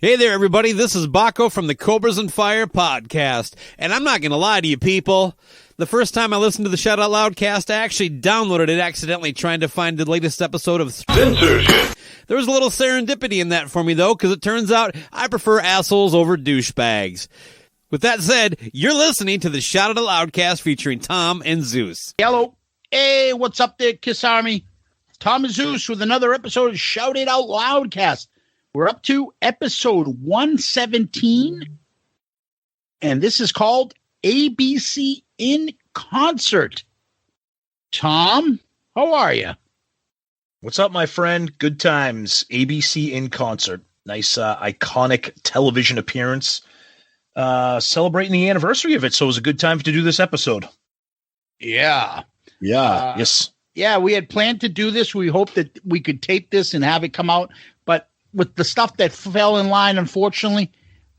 Hey there, everybody. This is Baco from the Cobras and Fire podcast. And I'm not going to lie to you people. The first time I listened to the Shout Out Loudcast, I actually downloaded it accidentally trying to find the latest episode of Censorship. There was a little serendipity in that for me, though, because it turns out I prefer assholes over douchebags. With that said, you're listening to the Shout Out Loudcast featuring Tom and Zeus. Hello. Hey, what's up there, Kiss Army? Tom Zeus with another episode of Shout It Out Loudcast. We're up to episode 117, and this is called ABC in Concert. Tom, how are you? What's up, my friend? Good times. ABC in Concert. Nice, iconic television appearance. Celebrating the anniversary of it, so it was a good time to do this episode. Yeah. Yes. Yeah, we had planned to do this. We hoped that we could tape this and have it come out, but with the stuff that fell in line, unfortunately,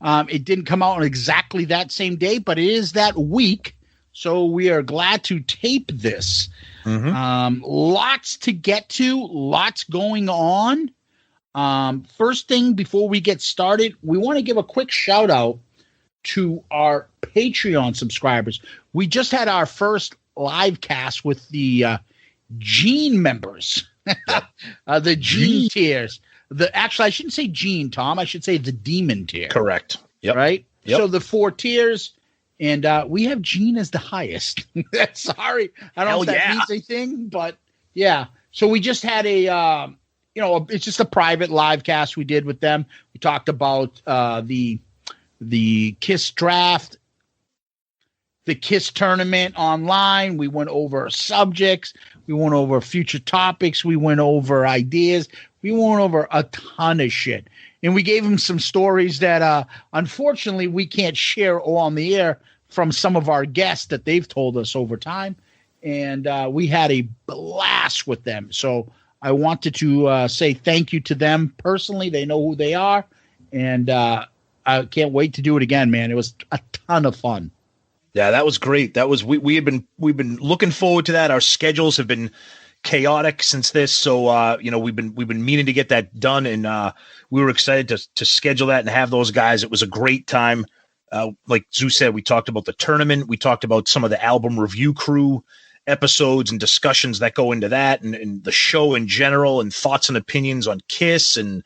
it didn't come out on exactly that same day, but it is that week. So we are glad to tape this. Mm-hmm. Lots to get to, lots going on. First thing before we get started, we want to give a quick shout out to our Patreon subscribers. We just had our first live cast with the Gene members, the Gene tiers. Actually, I shouldn't say Gene, Tom. I should say the Demon tier. Correct. Yep. Right? Yep. So the 4 tiers, and we have Gene as the highest. Sorry. I don't know if that means anything, but yeah. So we just had it's just a private live cast we did with them. We talked about the KISS draft, the KISS tournament online. We went over subjects. We went over future topics. We went over ideas. We went over a ton of shit. And we gave them some stories that, unfortunately, we can't share all on the air from some of our guests that they've told us over time. And we had a blast with them. So I wanted to say thank you to them personally. They know who they are. And I can't wait to do it again, man. It was a ton of fun. Yeah, that was great. That was we've been looking forward to that. Our schedules have been chaotic since this, so we've been meaning to get that done, and we were excited to schedule that and have those guys. It was a great time. Like Zeus said, we talked about the tournament. We talked about some of the album review crew episodes and discussions that go into that, and the show in general, and thoughts and opinions on KISS, and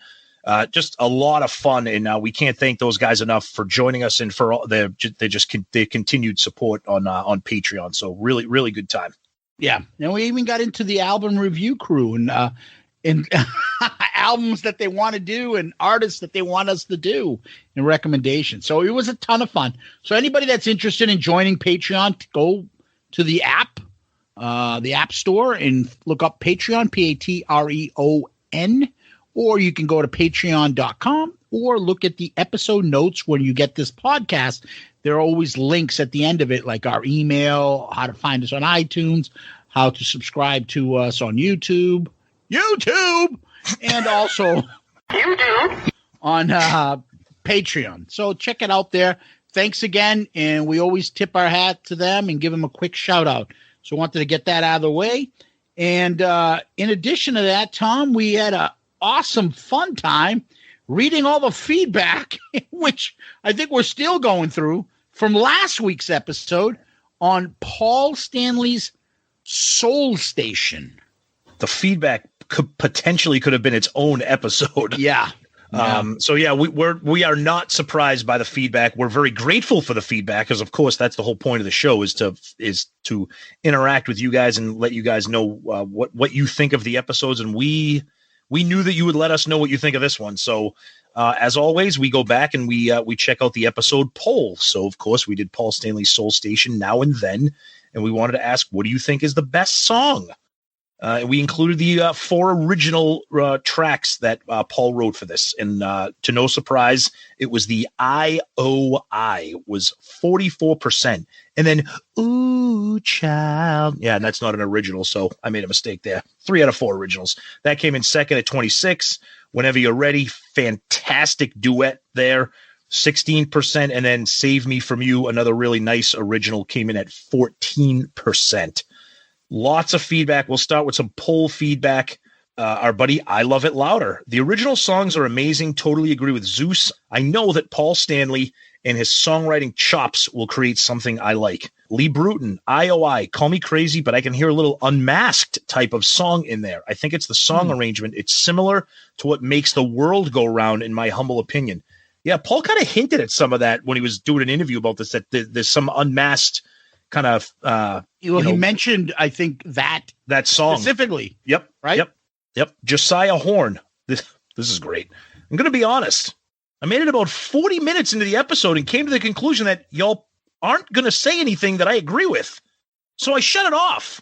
just a lot of fun. And we can't thank those guys enough for joining us and for all their continued support on Patreon. So really, really good time. Yeah, and we even got into the album review crew and albums that they want to do and artists that they want us to do and recommendations. So it was a ton of fun. So anybody that's interested in joining Patreon, go to the app store and look up Patreon, Patreon, or you can go to patreon.com or look at the episode notes when you get this podcast. There are always links at the end of it, like our email, how to find us on iTunes, how to subscribe to us on YouTube, and also on Patreon. So check it out there. Thanks again, and we always tip our hat to them and give them a quick shout out. So I wanted to get that out of the way. And in addition to that, Tom, we had an awesome, fun time reading all the feedback, which I think we're still going through, from last week's episode on Paul Stanley's Soul Station. The feedback could have been its own episode. Yeah. We are not surprised by the feedback. We're very grateful for the feedback, because of course that's the whole point of the show, is to interact with you guys and let you guys know what you think of the episodes. And we knew that you would let us know what you think of this one. So as always, we go back and we check out the episode poll. So of course we did Paul Stanley's Soul Station Now and Then, and we wanted to ask, what do you think is the best song? We included the 4 original tracks that Paul wrote for this, and to no surprise, it was the IOI was 44%, and then Ooh Child, yeah, and that's not an original, so I made a mistake there. 3 out of 4 originals. That came in second at 26. Whenever You're Ready, fantastic duet there, 16%, and then Save Me From You, another really nice original, came in at 14%. Lots of feedback. We'll start with some poll feedback. Our buddy, I Love It Louder. The original songs are amazing. Totally agree with Zeus. I know that Paul Stanley and his songwriting chops will create something I like. Lee Bruton, IOI, Call Me Crazy, but I can hear a little Unmasked type of song in there. I think it's the song arrangement. It's similar to what makes the world go round, in my humble opinion. Yeah, Paul kind of hinted at some of that when he was doing an interview about this, that there's some unmasked kind of he mentioned, I think, that song specifically. Yep. Right? Yep. Josiah Horn. This is great. I'm going to be honest. I made it about 40 minutes into the episode and came to the conclusion that y'all aren't going to say anything that I agree with. So I shut it off.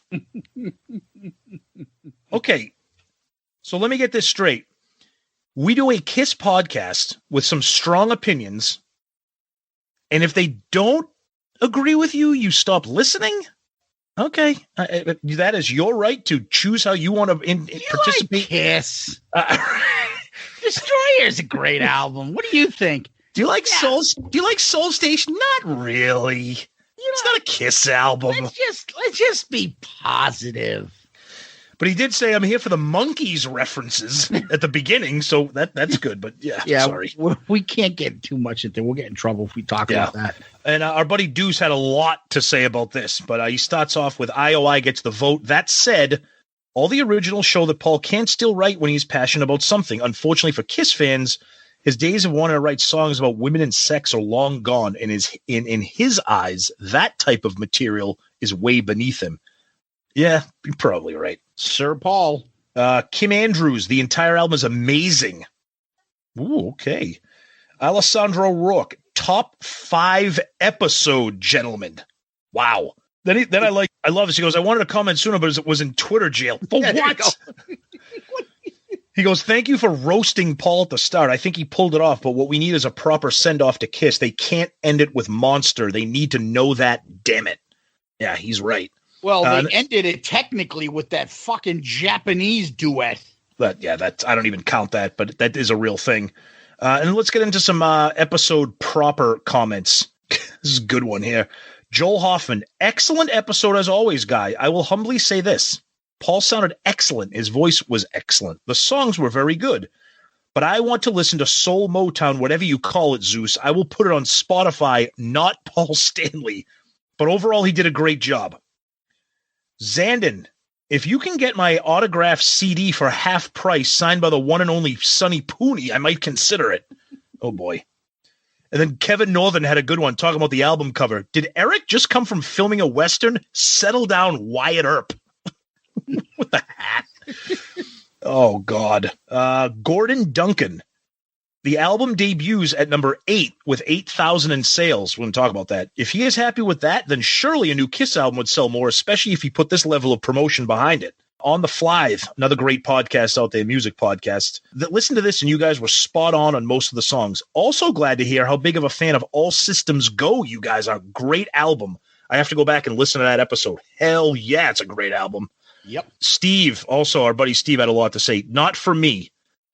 Okay. So let me get this straight. We do a KISS podcast with some strong opinions. And if they don't agree with you, you stop listening? Okay. That is your right to choose how you want to participate. Like KISS. Destroyer is a great album. What do you think? Do you like Soul? Do you like Soul Station? Not really. It's not a KISS album. Let's just be positive. But he did say, I'm here for the Monkees references at the beginning, so that's good. But sorry. We can't get too much into it. We'll get in trouble if we talk about that. And our buddy Deuce had a lot to say about this, but he starts off with IOI gets the vote. That said, all the originals show that Paul can still write when he's passionate about something. Unfortunately for KISS fans, his days of wanting to write songs about women and sex are long gone, and in his eyes, that type of material is way beneath him. Yeah, you're probably right. Sir Paul. Kim Andrews, the entire album is amazing. Ooh, okay. Alessandro Rourke, top 5 episode, gentlemen. Wow. Then I love this. He goes, I wanted to comment sooner, but it was in Twitter jail. For what? He goes, thank you for roasting Paul at the start. I think he pulled it off, but what we need is a proper send-off to KISS. They can't end it with Monster. They need to know that, damn it. Yeah, he's right. Well, they ended it technically with that fucking Japanese duet. But yeah, I don't even count that, but that is a real thing. And let's get into some episode proper comments. This is a good one here. Joel Hoffman, excellent episode as always, guy. I will humbly say this. Paul sounded excellent. His voice was excellent. The songs were very good. But I want to listen to Soul Motown, whatever you call it, Zeus. I will put it on Spotify, not Paul Stanley. But overall, he did a great job. Zandon, if you can get my autographed CD for half price signed by the one and only Sonny Pooney, I might consider it. Oh, boy. And then Kevin Northern had a good one talking about the album cover. Did Eric just come from filming a Western? Settle down, Wyatt Earp. With the hat. Oh, God. Gordon Duncan. The album debuts at number 8 with 8,000 in sales. We're going to talk about that. If he is happy with that, then surely a new KISS album would sell more, especially if he put this level of promotion behind it. On the Fly, another great podcast out there, music podcast. Listen to this, and you guys were spot on most of the songs. Also glad to hear how big of a fan of All Systems Go you guys are. Great album. I have to go back and listen to that episode. Hell yeah, it's a great album. Yep. Steve, also our buddy Steve had a lot to say. Not for me.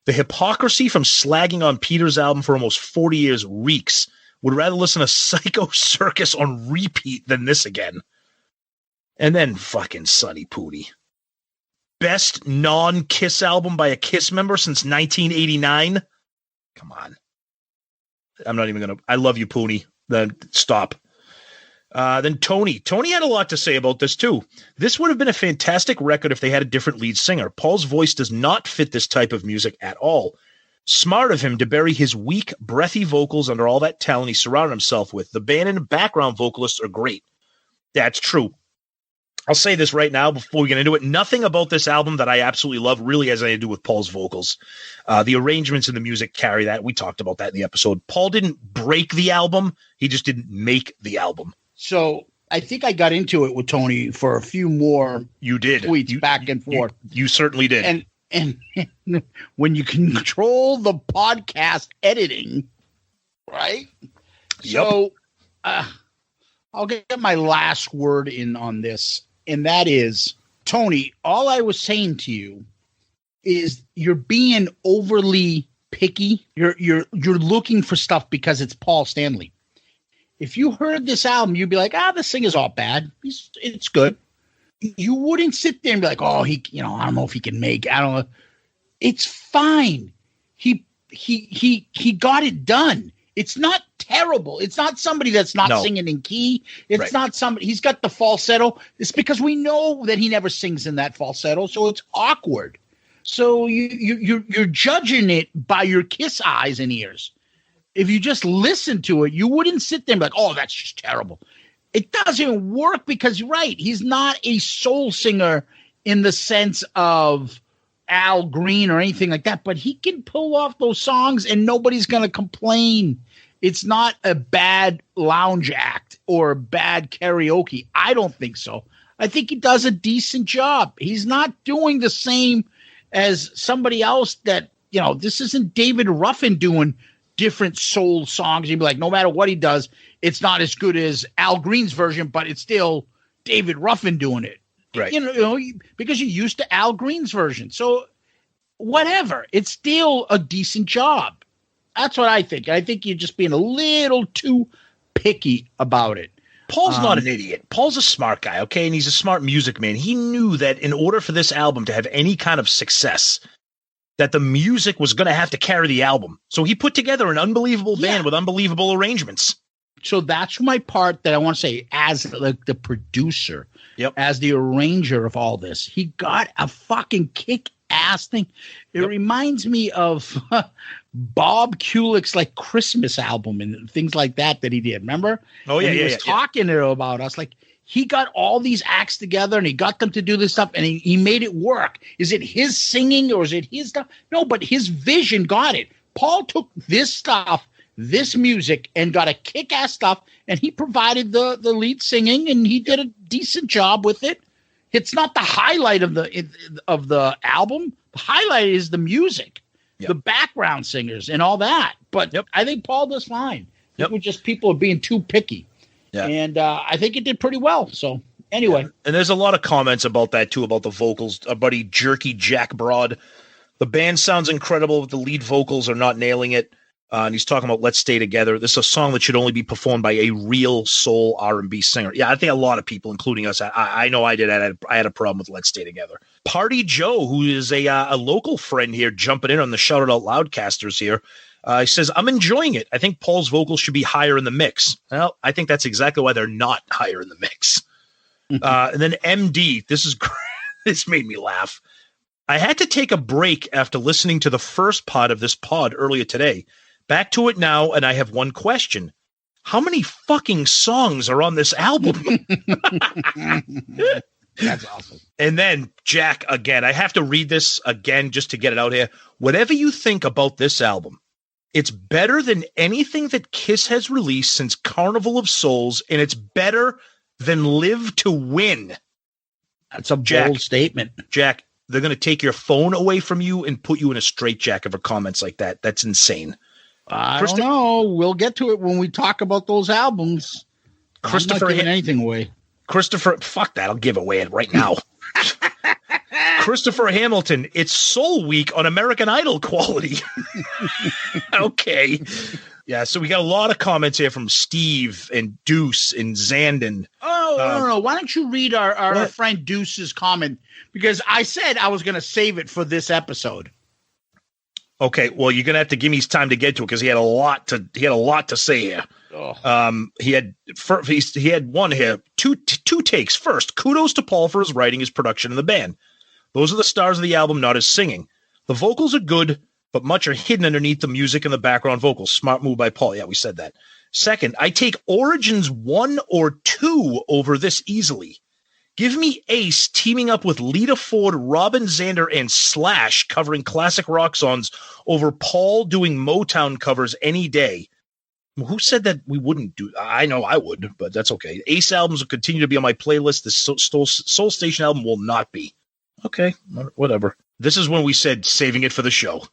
The hypocrisy from slagging on Peter's album for almost 40 years reeks. Would rather listen to Psycho Circus on repeat than this again. And then fucking Sonny Pooney. Best non-KISS album by a KISS member since 1989? Come on. I'm not even going to... I love you, Pooney. Then stop. Then Tony. Tony had a lot to say about this, too. This would have been a fantastic record if they had a different lead singer. Paul's voice does not fit this type of music at all. Smart of him to bury his weak, breathy vocals under all that talent he surrounded himself with. The band and background vocalists are great. That's true. I'll say this right now before we get into it. Nothing about this album that I absolutely love really has anything to do with Paul's vocals. The arrangements and the music carry that. We talked about that in the episode. Paul didn't break the album. He just didn't make the album. So I think I got into it with Tony for a few more tweets back and forth. You certainly did. And when you control the podcast editing, right? Yep. So I'll get my last word in on this. And that is, Tony, all I was saying to you is you're being overly picky. You're looking for stuff because it's Paul Stanley. If you heard this album, you'd be like, this singer's all bad. It's good. You wouldn't sit there and be like, I don't know if he can make. I don't know. It's fine. He got it done. It's not terrible. It's not somebody that's not singing in key. It's not somebody. He's got the falsetto. It's because we know that he never sings in that falsetto, so it's awkward. So you're judging it by your Kiss eyes and ears. If you just listen to it, you wouldn't sit there and be like, "Oh, that's just terrible." It doesn't work because you're right. He's not a soul singer in the sense of Al Green or anything like that, but he can pull off those songs and nobody's going to complain. It's not a bad lounge act or a bad karaoke. I don't think so. I think he does a decent job. He's not doing the same as somebody else that, this isn't David Ruffin doing different soul songs. You'd be like, no matter what he does, it's not as good as Al Green's version, but it's still David Ruffin doing it. Right. Because you're used to Al Green's version. So whatever, it's still a decent job. That's what I think. I think you're just being a little too picky about it. Paul's not an idiot. Paul's a smart guy, okay? And he's a smart music man. He knew that in order for this album to have any kind of success, that the music was going to have to carry the album. So he put together an unbelievable band with unbelievable arrangements. So that's my part that I want to say as the producer, as the arranger of all this. He got a fucking kick-ass thing. It reminds me of Bob Kulick's Christmas album and things like that he did. Remember? Oh, yeah, he was talking about us. He got all these acts together and he got them to do this stuff and he made it work. Is it his singing or is it his stuff? No, but his vision got it. Paul took this stuff, this music, and got a kick-ass stuff, and he provided the lead singing, and he did a decent job with it. It's not the highlight of the album. The highlight is the music, the background singers, and all that. But I think Paul does fine. It was just people are being too picky. Yeah. And I think it did pretty well. So anyway. Yeah. And there's a lot of comments about that, too, about the vocals. Our buddy Jerky Jack Broad. The band sounds incredible, but the lead vocals are not nailing it. And he's talking about Let's Stay Together. This is a song that should only be performed by a real soul R&B singer. Yeah, I think a lot of people, including us, I know I did. I had a problem with Let's Stay Together. Party Joe, who is a local friend here, jumping in on the Shout It Out Loudcasters here. He says, I'm enjoying it. I think Paul's vocals should be higher in the mix. Well, I think that's exactly why they're not higher in the mix. And then MD, this is great. This made me laugh. I had to take a break after listening to the first pod of this pod earlier today. Back to it now, and I have one question. How many fucking songs are on this album? That's awesome. And then, Jack, again, I have to read this again just to get it out here. Whatever you think about this album, it's better than anything that Kiss has released since Carnival of Souls, and it's better than Live to Win. That's a bold statement. Jack, they're going to take your phone away from you and put you in a straitjacket for comments like that. That's insane. I don't know. We'll get to it when we talk about those albums. Christopher, I'm not giving anything away. Christopher, fuck that. I'll give away it right now. Christopher Hamilton, it's Soul Week on American Idol quality. Okay. Yeah, so we got a lot of comments here from Steve and Deuce and Zandon. Oh, no. Why don't you read our friend Deuce's comment? Because I said I was going to save it for this episode. Okay, well, you're gonna have to give me time to get to it because he had a lot to say here. Oh. He had one here, two takes. First, kudos to Paul for his writing, his production, and the band. Those are the stars of the album, not his singing. The vocals are good, but much are hidden underneath the music and the background vocals. Smart move by Paul. Yeah, we said that. Second, I take Origins 1 or 2 over this easily. Give me Ace teaming up with Lita Ford, Robin Zander, and Slash covering classic rock songs over Paul doing Motown covers any day. Who said that we wouldn't do? I know I would, but that's okay. Ace albums will continue to be on my playlist. The Soul Station album will not be. Okay, whatever. This is when we said saving it for the show.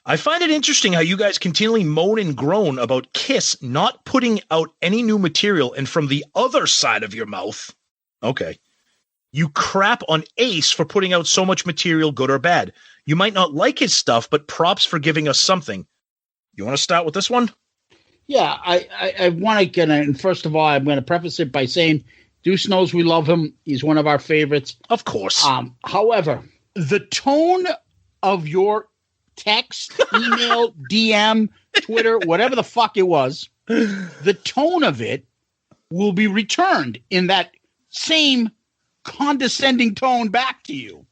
I find it interesting how you guys continually moan and groan about Kiss not putting out any new material, and from the other side of your mouth, okay, you crap on Ace for putting out so much material, good or bad. You might not like his stuff, but props for giving us something. You want to start with this one? Yeah, I want to get in. First of all, I'm going to preface it by saying Deuce knows we love him. He's one of our favorites. Of course. However, the tone of your text, email, DM, Twitter, whatever the fuck it was, the tone of it will be returned in that same condescending tone back to you.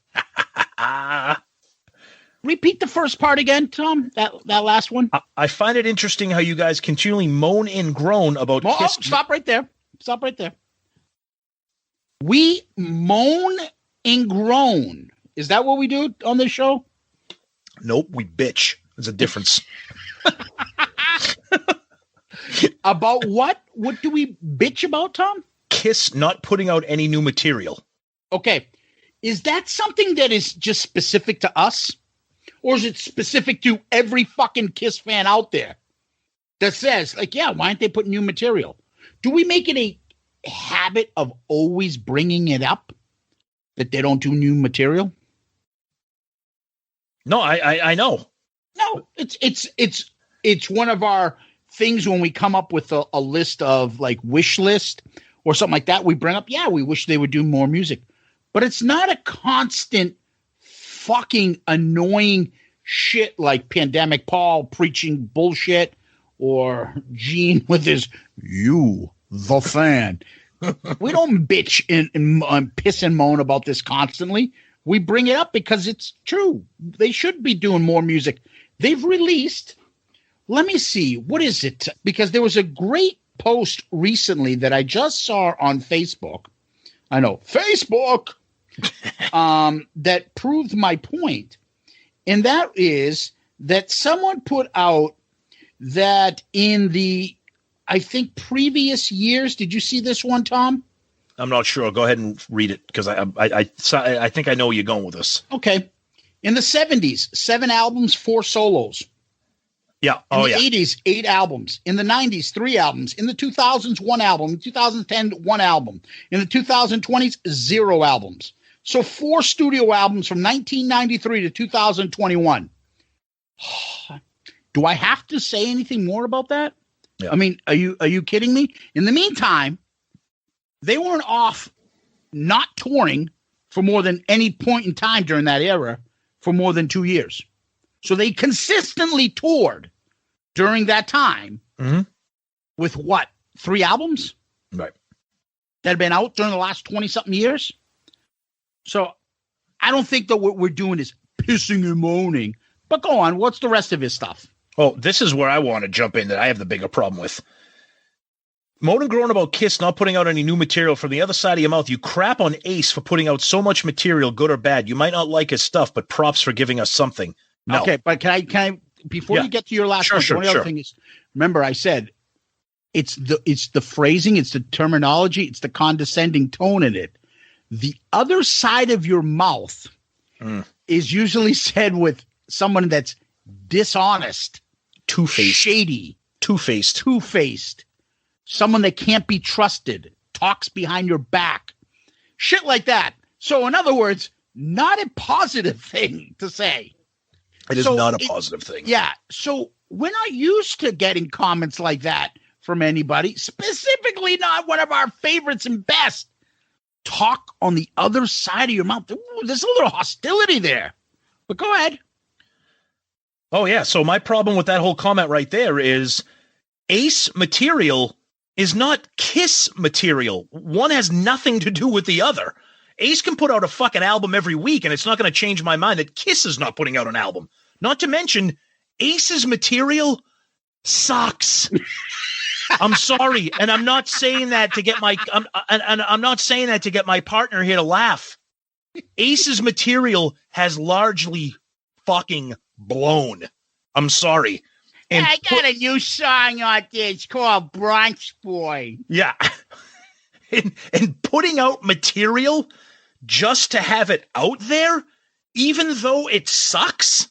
Repeat the first part again, Tom. That last one. I find it interesting how you guys continually moan and groan about Kiss. Stop right there. Stop right there. We moan and groan. Is that what we do on this show? Nope, we bitch. There's a difference. About what? What do we bitch about, Tom? Kiss not putting out any new material. Okay. Is that something that is just specific to us? Or is it specific to every fucking Kiss fan out there that says, like, yeah, why aren't they putting new material? Do we make it a habit of always bringing it up that they don't do new material? No, I know. No, it's one of our things when we come up with a list of like wish list or something like that. We bring up, yeah, we wish they would do more music, but it's not a constant fucking annoying shit like Pandemic Paul preaching bullshit or Gene with his "you the fan." We don't bitch and piss and moan about this constantly. We bring it up because it's true. They should be doing more music. They've released, let me see, what is it? Because there was a great post recently that I just saw on Facebook. I know, Facebook, that proved my point. And that is that someone put out that in the, I think, previous years. Did you see this one, Tom? I'm not sure. Go ahead and read it because I think I know where you're going with this. Okay. In the 70s, 7 albums, 4 solos. Yeah. In the 80s, 8 albums. In the 90s, 3 albums. In the 2000s, 1 album. In 2010, 1 album. In the 2020s, 0 albums. So 4 studio albums from 1993 to 2021. Do I have to say anything more about that? Yeah. I mean, are you kidding me? In the meantime, they weren't off not touring for more than any point in time during that era for more than 2 years. So they consistently toured during that time with what? 3 albums? Right. That had been out during the last 20-something years? So I don't think that what we're doing is pissing and moaning. But go on. What's the rest of his stuff? Oh, this is where I want to jump in that I have the bigger problem with. Moan and groan about Kiss not putting out any new material. From the other side of your mouth, you crap on Ace for putting out so much material, good or bad. You might not like his stuff, but props for giving us something. No. Okay, but can I before you get to your last point, one other thing is, remember I said it's the phrasing, it's the terminology, it's the condescending tone in it. The other side of your mouth is usually said with someone that's dishonest, two-faced, shady, two-faced, someone that can't be trusted, talks behind your back, shit like that. So in other words, not a positive thing to say. It is not a positive thing. Yeah. So we're not used to getting comments like that from anybody, specifically not one of our favorites and best. Talk on the other side of your mouth. Ooh, there's a little hostility there. But go ahead. Oh, yeah. So my problem with that whole comment right there is Ace material is not Kiss material. One has nothing to do with the other. Ace can put out a fucking album every week, and it's not going to change my mind that Kiss is not putting out an album. Not to mention, Ace's material sucks. I'm sorry, and I'm not saying that to get my I'm not saying that to get my partner here to laugh. Ace's material has largely fucking blown. I'm sorry. And I got a new song out there. It's called Bronx Boy. Yeah. and putting out material just to have it out there, even though it sucks,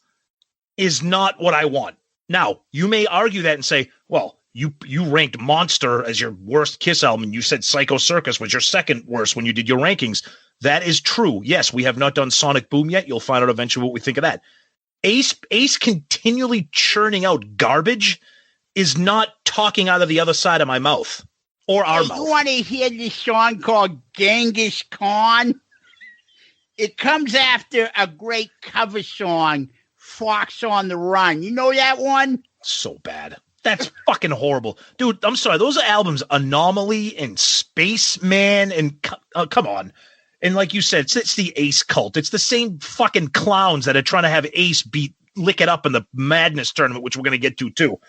is not what I want. Now, you may argue that and say, well, you ranked Monster as your worst Kiss album, and you said Psycho Circus was your second worst when you did your rankings. That is true. Yes, we have not done Sonic Boom yet. You'll find out eventually what we think of that. Ace continually churning out garbage is not talking out of the other side of my mouth or our mouth. You want to hear this song called Genghis Khan? It comes after a great cover song Fox on the Run. You know that one? So bad. That's fucking horrible. Dude, I'm sorry. Those albums, Anomaly and Spaceman, and come on. And like you said, it's the Ace cult. It's the same fucking clowns that are trying to have Ace lick it up in the Madness tournament, which we're going to get to too.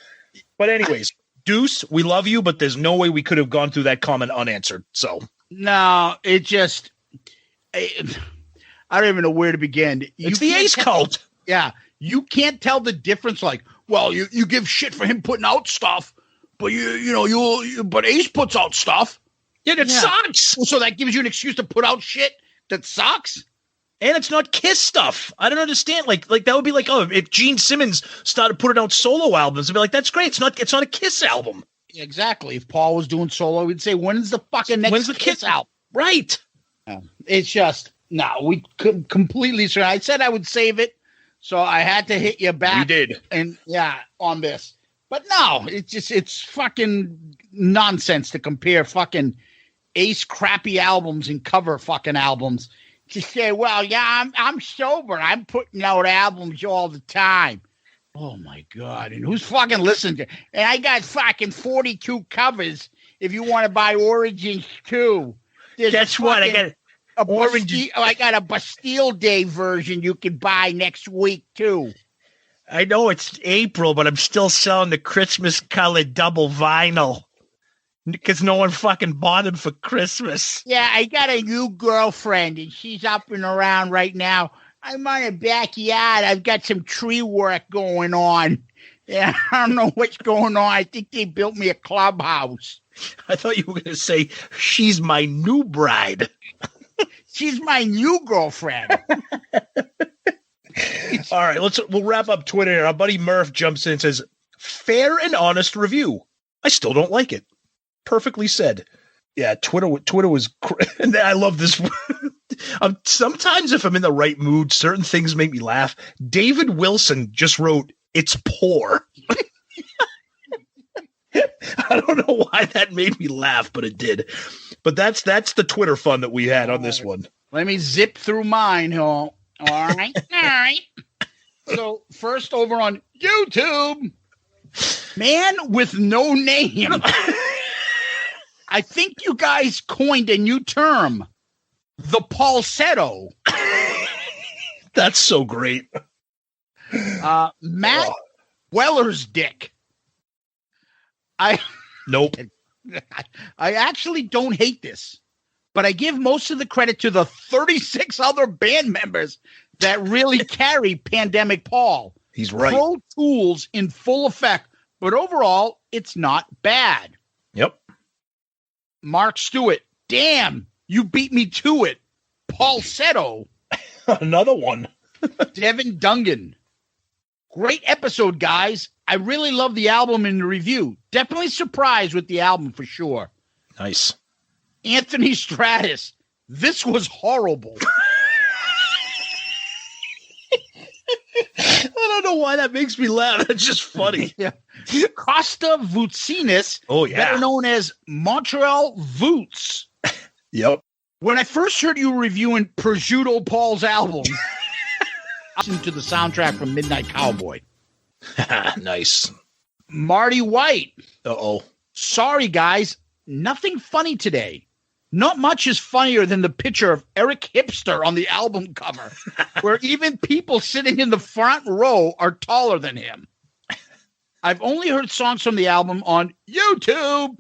But anyways, Deuce, we love you, but there's no way we could have gone through that comment unanswered. So no, it just, I don't even know where to begin. It's the Ace cult. Yeah. You can't tell the difference. Like, well, you give shit for him putting out stuff, but but Ace puts out stuff. Yeah, that sucks. So that gives you an excuse to put out shit that sucks. And it's not Kiss stuff. I don't understand. Like that would be like, oh, if Gene Simmons started putting out solo albums, I'd be like, that's great. It's not a Kiss album. Exactly. If Paul was doing solo, we'd say, when's the Kiss album? Right. It's just we could completely. I said I would save it, so I had to hit you back. You did, and on this. But no, it's fucking nonsense to compare fucking Ace crappy albums and cover fucking albums. To say, well, yeah, I'm sober. I'm putting out albums all the time. Oh, my God. And who's fucking listening to? And I got fucking 42 covers if you want to buy Origins, too. That's what I got. I got a Bastille Day version you can buy next week, too. I know it's April, but I'm still selling the Christmas-colored double vinyl. Because no one fucking bought him for Christmas. Yeah, I got a new girlfriend, and she's up and around right now. I'm on a backyard. I've got some tree work going on. Yeah, I don't know what's going on. I think they built me a clubhouse. I thought you were going to say, she's my new bride. She's my new girlfriend. All right, we'll wrap up Twitter here. Our buddy Murph jumps in and says, fair and honest review. I still don't like it. Perfectly said. Yeah, Twitter was and I love this. Sometimes if I'm in the right mood, certain things make me laugh. David Wilson just wrote, it's poor. I don't know why that made me laugh, but it did. But that's the Twitter fun that we had on this one. Let me zip through mine. All right. So first over on YouTube, man with no name. I think you guys coined a new term, the Paulsetto. That's so great. Matt Weller's dick. Nope. I actually don't hate this, but I give most of the credit to the 36 other band members that really carry Pandemic Paul. He's right. Pro Tools in full effect, but overall, it's not bad. Yep. Mark Stewart, damn, you beat me to it. Paulsetto. Another one. Devin Dungan. Great episode, guys. I really love the album in the review. Definitely surprised with the album for sure. Nice. Anthony Stratus. This was horrible. I don't know why that makes me laugh. It's just funny. Yeah. Costa Vutsinis, better known as Montreal Voots. Yep. When I first heard you reviewing Prosciutto Paul's album, I listened to the soundtrack from Midnight Cowboy. Nice. Marty White. Uh-oh. Sorry, guys. Nothing funny today. Not much is funnier than the picture of Eric Hipster on the album cover, where even people sitting in the front row are taller than him. I've only heard songs from the album on YouTube.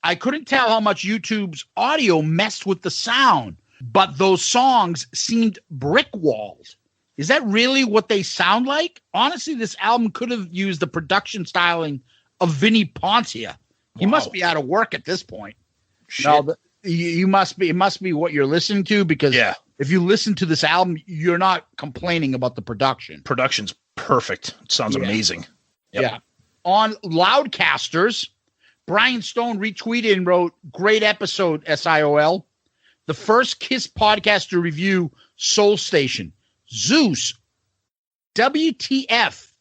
I couldn't tell how much YouTube's audio messed with the sound, but those songs seemed brick-walled. Is that really what they sound like? Honestly, this album could have used the production styling of Vinnie Poncia. He must be out of work at this point. Shit. No, you must be. It must be what you're listening to, because if you listen to this album, you're not complaining about the production. Production's perfect. It sounds amazing. Yep. Yeah. On Loudcasters, Brian Stone retweeted and wrote, "Great episode, SIOL. The first KISS podcast to review Soul Station. Zeus. WTF.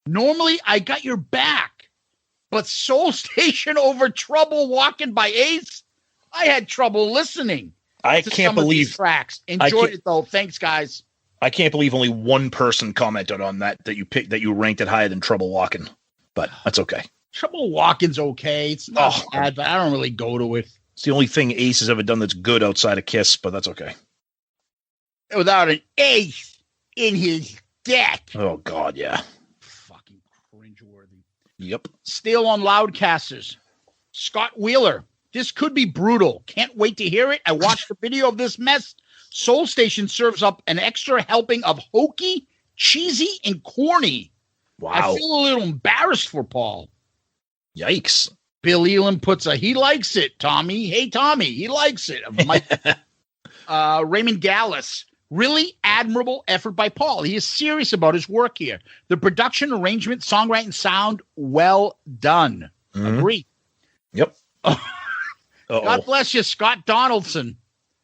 Normally, I got your back, but Soul Station over Trouble Walking by Ace? I had trouble listening. I can't believe tracks. Enjoyed it though. Thanks, guys." I can't believe only one person commented on that you picked, that you ranked it higher than Trouble Walking, but that's okay. Trouble Walking's okay. It's not bad, but I don't really go to it. It's the only thing Ace has ever done that's good outside of Kiss, but that's okay. Without an ace in his deck. Oh, God, yeah. Fucking cringeworthy. Yep. Still on Loudcasters. Scott Wheeler. This could be brutal. Can't wait to hear it. I watched the video of this mess. Soul Station serves up an extra helping of hokey, cheesy, and corny. Wow. I feel a little embarrassed for Paul. Yikes. Bill Elam puts he likes it, Tommy. Hey, Tommy, he likes it. Mike, Raymond Gallus. Really admirable effort by Paul. He is serious about his work here. The production, arrangement, songwriting, sound, well done. Mm-hmm. Agree. Yep. God bless you, Scott Donaldson.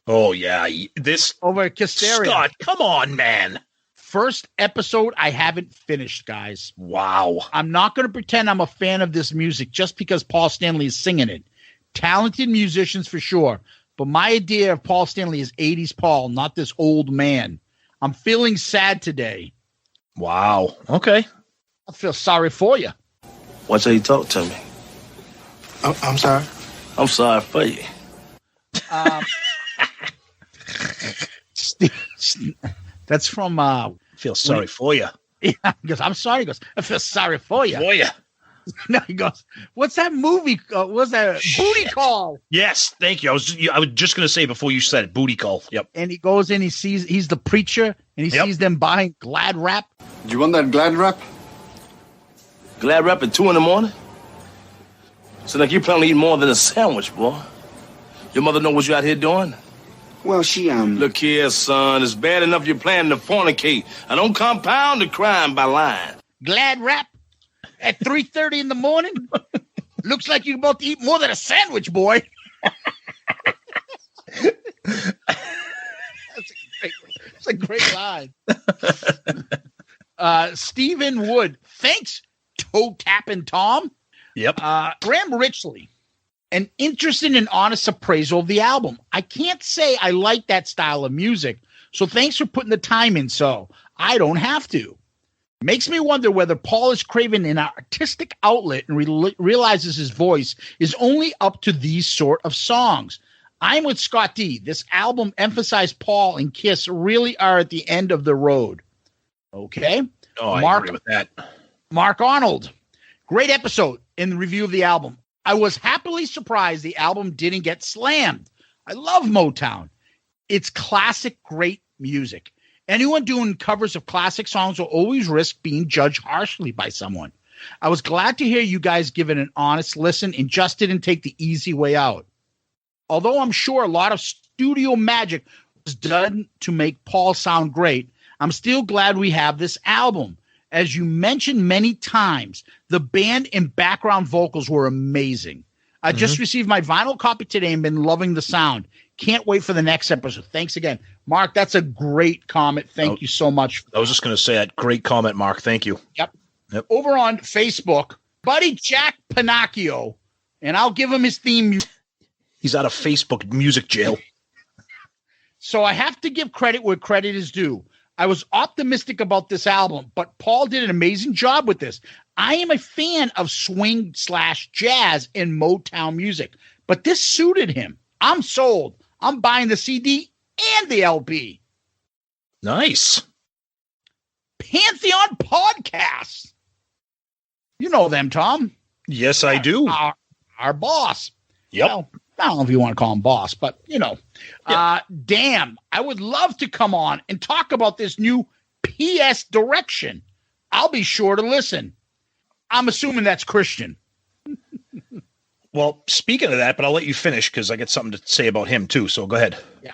Oh, yeah. This over at KISStory. Scott, come on, man. First episode I haven't finished, guys. Wow. I'm not going to pretend I'm a fan of this music just because Paul Stanley is singing it. Talented musicians for sure. But my idea of Paul Stanley is 80s Paul, not this old man. I'm feeling sad today. Wow. Okay. I feel sorry for you. Watch how you talk to me. I'm sorry. I'm sorry for you. That's from feel sorry for you. Yeah, he goes, I'm sorry. He goes, I feel sorry for you. For you. No, he goes, what's that movie? What's that? Booty Call. Yes, thank you. I was just going to say before you said it, Booty Call. Yep. And he goes in, he's the preacher, and he sees them buying Glad Wrap. Do you want that Glad Wrap? Glad Wrap at 2 a.m? So like you plan to eat more than a sandwich, boy. Your mother know what you out here doing? Well, she, Look here, son. It's bad enough you're planning to fornicate. I don't compound the crime by lying. Glad Wrap at 3:30 in the morning? Looks like you're about to eat more than a sandwich, boy. That's a great line. Stephen Wood. Thanks, Toe Tappin' Tom. Yep. Graham Richley. An interesting and honest appraisal of the album. I can't say I like that style of music, so thanks for putting the time in so I don't have to. Makes me wonder whether Paul is craving an artistic outlet and realizes his voice is only up to these sort of songs. I'm with Scott D. This album emphasized Paul and Kiss really are at the end of the road. Okay. Oh, I agree with that. Mark Arnold. Great episode in the review of the album. I was happily surprised the album didn't get slammed. I love Motown. It's classic, great music. Anyone doing covers of classic songs will always risk being judged harshly by someone. I was glad to hear you guys give it an honest listen and just didn't take the easy way out. Although I'm sure a lot of studio magic was done to make Paul sound great, I'm still glad we have this album. As you mentioned many times, the band and background vocals were amazing. I just received my vinyl copy today and been loving the sound. Can't wait for the next episode. Thanks again. Mark, that's a great comment. Thank you so much. I was just going to say that. Great comment, Mark. Thank you. Yep. Over on Facebook, buddy Jack Pinocchio, and I'll give him his theme music. He's out of Facebook music jail. So I have to give credit where credit is due. I was optimistic about this album, but Paul did an amazing job with this. I am a fan of swing/jazz and Motown music, but this suited him. I'm sold. I'm buying the CD and the LP. Nice. Pantheon Podcasts. You know them, Tom. Yes, I do. Our boss. Yep. Well, I don't know if you want to call him boss, but you know. Yeah. Damn, I would love to come on and talk about this new PS direction. I'll be sure to listen. I'm assuming that's Christian. Well, speaking of that, but I'll let you finish because I got something to say about him too. So go ahead. Yeah.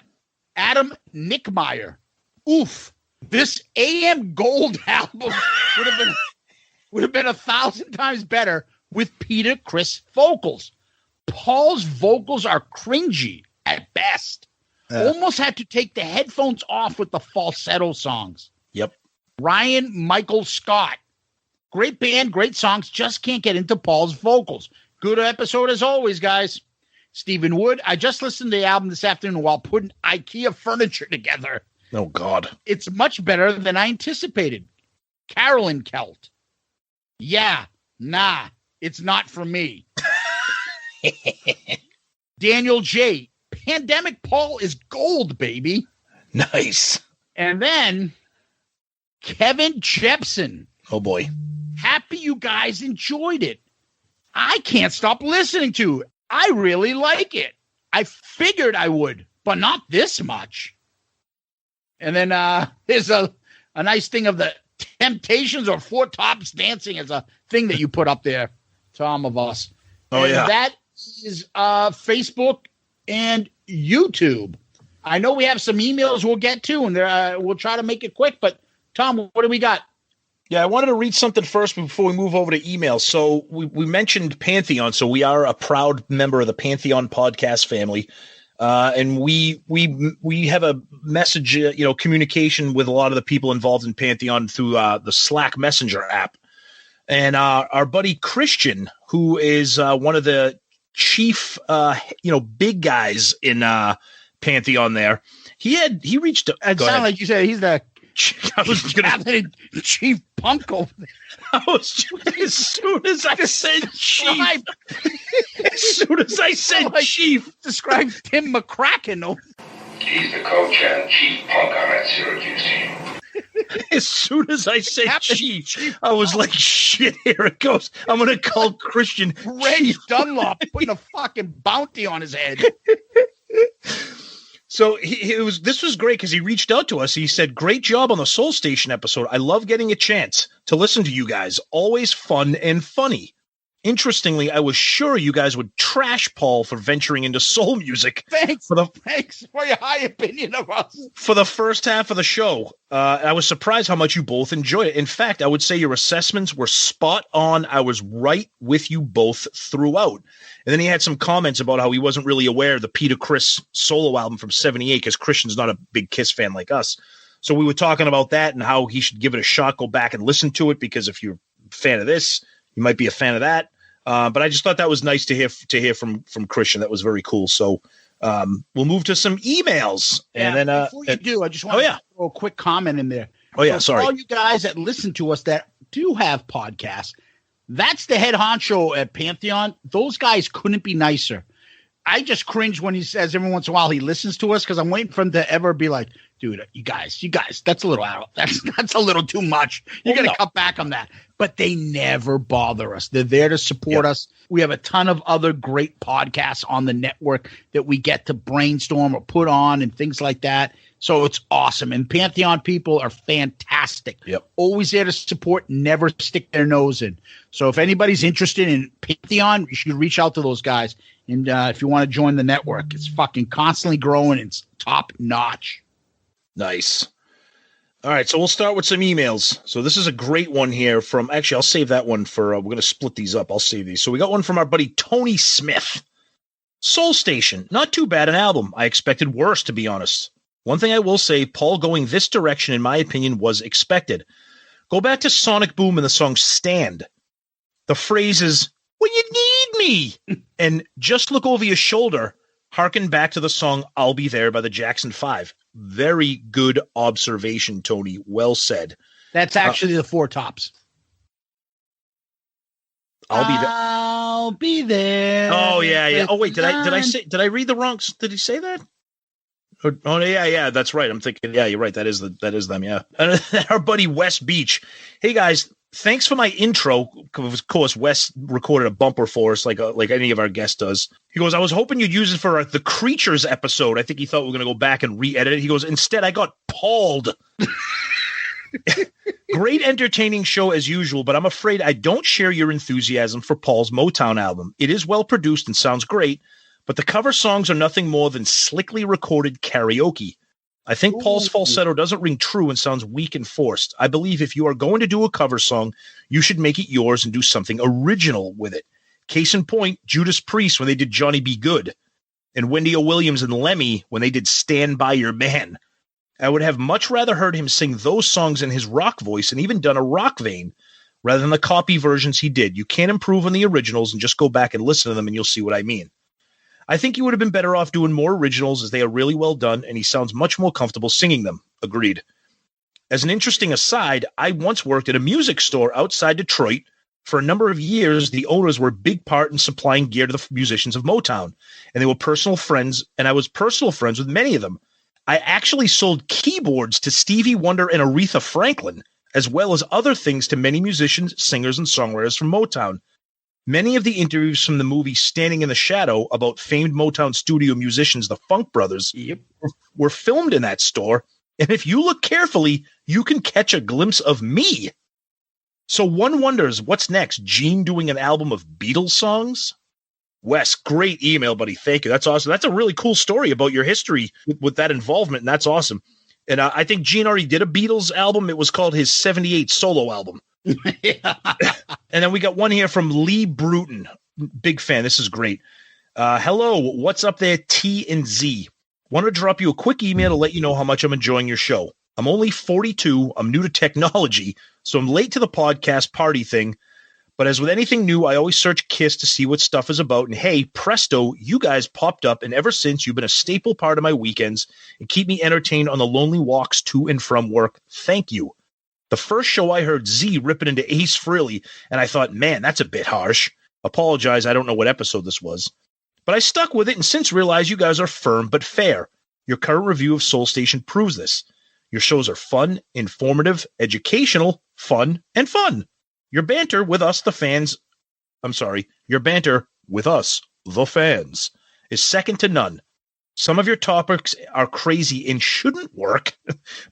Adam Nickmeyer. Oof. This AM Gold album would have been 1,000 times better with Peter Criss vocals. Paul's vocals are cringy at best. Almost had to take the headphones off with the falsetto songs. Yep. Ryan Michael Scott. Great band, great songs. Just can't get into Paul's vocals. Good episode as always, guys. Stephen Wood. I just listened to the album this afternoon while putting IKEA furniture together. Oh, God. It's much better than I anticipated. Carolyn Kelt. Yeah, nah, it's not for me. Daniel J. Pandemic Paul is gold, baby. Nice. And then Kevin Jepson. Oh, boy. Happy you guys enjoyed it. I can't stop listening to it. I really like it. I figured I would, but not this much. And then there's a nice thing of the Temptations or Four Tops dancing as a thing that you put up there, Tom, of us. Oh, and yeah. That is Facebook and YouTube. I know we have some emails we'll get to, and we'll try to make it quick. But, Tom, what do we got? Yeah, I wanted to read something first before we move over to email. So we mentioned Pantheon, so we are a proud member of the Pantheon podcast family. And we have a message, communication with a lot of the people involved in Pantheon through the Slack Messenger app. And our buddy Christian, who is one of the chief, big guys in Pantheon there, he reached out. It sounded like you said he's the chief punk over there. As soon as I said chief. As soon as I said chief. Describe Tim McCracken. He's the coach and chief punk on that Syracuse team. As soon as I said chief, I was like, shit, here it goes. I'm going to call Christian Ray Dunlop putting a fucking bounty on his head. So this was great because he reached out to us. He said, great job on the Soul Station episode. I love getting a chance to listen to you guys. Always fun and funny. Interestingly, I was sure you guys would trash Paul for venturing into soul music. Thanks for your high opinion of us. For the first half of the show. I was surprised how much you both enjoyed it. In fact, I would say your assessments were spot on. I was right with you both throughout. And then he had some comments about how he wasn't really aware of the Peter Criss solo album from 78 because Christian's not a big Kiss fan like us. So we were talking about that and how he should give it a shot, go back and listen to it because if you're a fan of this, you might be a fan of that. But I just thought that was nice to hear from Christian. That was very cool. So we'll move to some emails. And then before you do, I just want to throw a quick comment in there. Oh, yeah, sorry. For all you guys that listen to us that do have podcasts, that's the head honcho at Pantheon. Those guys couldn't be nicer. I just cringe when he says every once in a while he listens to us because I'm waiting for him to ever be like, dude, you guys, that's a little out. That's a little too much. You got to cut back on that. But they never bother us. They're there to support us. We have a ton of other great podcasts on the network that we get to brainstorm or put on and things like that. So it's awesome. And Pantheon people are fantastic. Yep. Always there to support, never stick their nose in. So if anybody's interested in Pantheon, you should reach out to those guys. And if you want to join the network, it's fucking constantly growing. It's top notch. Nice. All right, so we'll start with some emails. So this is a great one here from – actually, I'll save that one for we're going to split these up. I'll save these. So we got one from our buddy Tony Smith. Soul Station, not too bad an album. I expected worse, to be honest. One thing I will say, Paul going this direction, in my opinion, was expected. Go back to Sonic Boom and the song Stand. The phrase is, when you need me, and just look over your shoulder, harken back to the song I'll Be There by the Jackson 5. Very good observation, Tony. Well said. That's actually the Four Tops. I'll be there. Oh yeah. Oh wait, did I read the wrong? Did he say that? Oh yeah, that's right. I'm thinking, yeah, you're right. That is them. Yeah. Our buddy Wes Beach. Hey guys, thanks for my intro. Of course, Wes recorded a bumper for us, like any of our guests does. He goes, I was hoping you'd use it for the Creatures episode. I think he thought we were going to go back and re-edit it. He goes, instead, I got Pauled. Great entertaining show as usual, but I'm afraid I don't share your enthusiasm for Paul's Motown album. It is well produced and sounds great, but the cover songs are nothing more than slickly recorded karaoke. I think Paul's falsetto doesn't ring true and sounds weak and forced. I believe if you are going to do a cover song, you should make it yours and do something original with it. Case in point, Judas Priest when they did Johnny B. Good, and Wendy O. Williams and Lemmy when they did Stand By Your Man. I would have much rather heard him sing those songs in his rock voice and even done a rock vein rather than the copy versions he did. You can't improve on the originals and just go back and listen to them and you'll see what I mean. I think he would have been better off doing more originals as they are really well done and he sounds much more comfortable singing them. Agreed. As an interesting aside, I once worked at a music store outside Detroit. For a number of years, the owners were a big part in supplying gear to the musicians of Motown, and they were personal friends, and I was personal friends with many of them. I actually sold keyboards to Stevie Wonder and Aretha Franklin, as well as other things to many musicians, singers, and songwriters from Motown. Many of the interviews from the movie Standing in the Shadow about famed Motown studio musicians, the Funk Brothers, were filmed in that store, and if you look carefully, you can catch a glimpse of me. So one wonders, what's next? Gene doing an album of Beatles songs? Wes, great email, buddy. Thank you. That's awesome. That's a really cool story about your history with that involvement, and that's awesome. And I think Gene already did a Beatles album. It was called his 78 solo album. And then we got one here from Lee Bruton. Big fan. This is great. Hello, what's up there, T and Z? Want to drop you a quick email to let you know how much I'm enjoying your show. I'm only 42. I'm new to technology, so I'm late to the podcast party thing. But as with anything new, I always search KISS to see what stuff is about. And hey, presto, you guys popped up. And ever since, you've been a staple part of my weekends and keep me entertained on the lonely walks to and from work. Thank you. The first show I heard Z ripping into Ace Frehley, and I thought, man, that's a bit harsh. Apologize, I don't know what episode this was. But I stuck with it and since realized you guys are firm but fair. Your current review of Soul Station proves this. Your shows are fun, informative, educational, fun, and fun. Your banter with us, the fans, is second to none. Some of your topics are crazy and shouldn't work,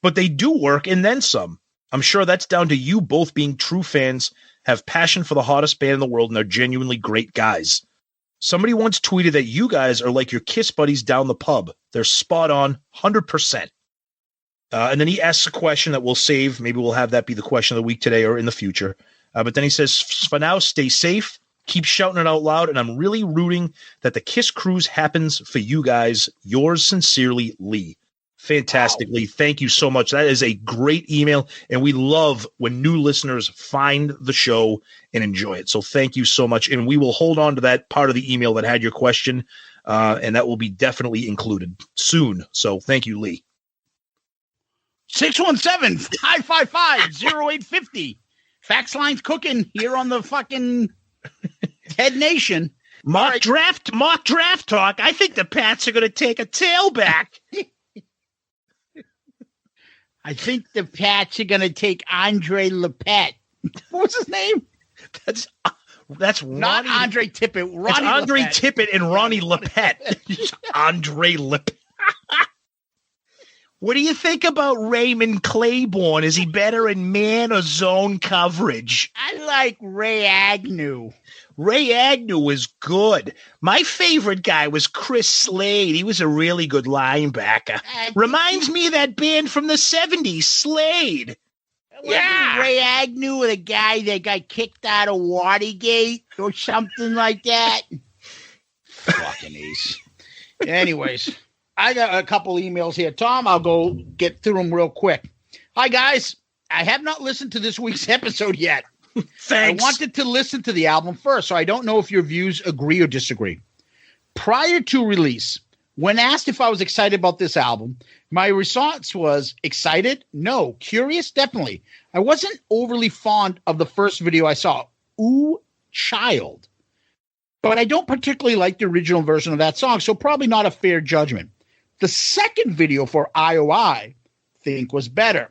but they do work and then some. I'm sure that's down to you both being true fans, have passion for the hottest band in the world, and are genuinely great guys. Somebody once tweeted that you guys are like your KISS buddies down the pub. They're spot on, 100%. And then he asks a question that we'll save. Maybe we'll have that be the question of the week today or in the future. But then he says, for now, stay safe. Keep shouting it out loud. And I'm really rooting that the KISS cruise happens for you guys. Yours sincerely, Lee. Fantastically. Wow. Thank you so much. That is a great email. And we love when new listeners find the show and enjoy it. So thank you so much. And we will hold on to that part of the email that had your question. And that will be definitely included soon. So thank you, Lee. 617-555-0850. Fax lines cooking here on the fucking Head Nation. Mock draft talk. I think the Pats are going to take a tailback. I think the Pats are going to take Andre Lepet. What was his name? That's not Ronnie, Andre Tippett. It's Andre Tippett and Ronnie Lepet. Andre Lepet. What do you think about Raymond Claiborne? Is he better in man or zone coverage? I like Ray Agnew. Ray Agnew was good. My favorite guy was Chris Slade. He was a really good linebacker. Reminds me of that band from the 70s, Slade. Yeah. Ray Agnew, the guy that got kicked out of Watergate or something like that. Fucking ace. Anyways. I got a couple emails here. Tom, I'll go get through them real quick. Hi, guys. I have not listened to this week's episode yet. Thanks. I wanted to listen to the album first, so I don't know if your views agree or disagree. Prior to release, when asked if I was excited about this album, my response was excited? No. Curious? Definitely. I wasn't overly fond of the first video I saw, Ooh, Child. But I don't particularly like the original version of that song, so probably not a fair judgment. The second video for IOI, I think, was better.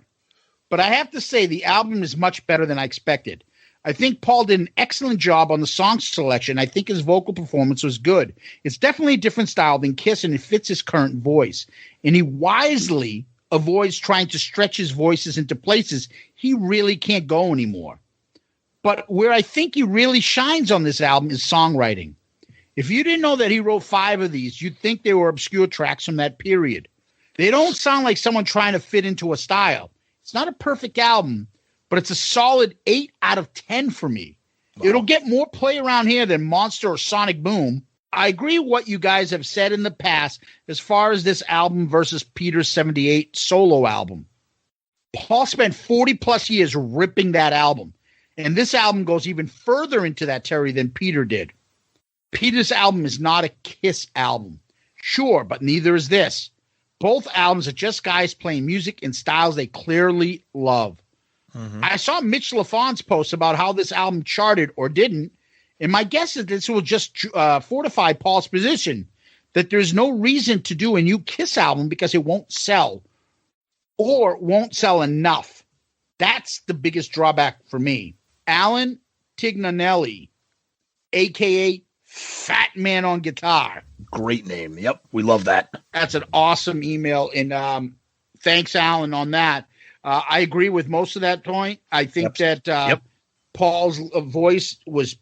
But I have to say the album is much better than I expected. I think Paul did an excellent job on the song selection. I think his vocal performance was good. It's definitely a different style than KISS, and it fits his current voice. And he wisely avoids trying to stretch his voices into places he really can't go anymore. But where I think he really shines on this album is songwriting. If you didn't know that he wrote 5 of these, you'd think they were obscure tracks from that period. They don't sound like someone trying to fit into a style. It's not a perfect album, but it's a solid 8 out of 10 for me. Wow. It'll get more play around here than Monster or Sonic Boom. I agree with what you guys have said in the past as far as this album versus Peter's 78 solo album. Paul spent 40 plus years ripping that album. And this album goes even further into that territory than Peter did. Peter's album is not a KISS album. Sure, but neither is this. Both albums are just guys playing music in styles they clearly love. I saw Mitch LaFon's post about how this album charted or didn't, and my guess is this will just fortify Paul's position that there's no reason to do a new Kiss album because it won't sell or won't sell enough. That's the biggest drawback for me. Alan Tignanelli, a.k.a. Fat Man on Guitar. Great name. Yep, we love that. That's an awesome email, and thanks, Alan, on that. I agree with most of that point. I think that Paul's voice was,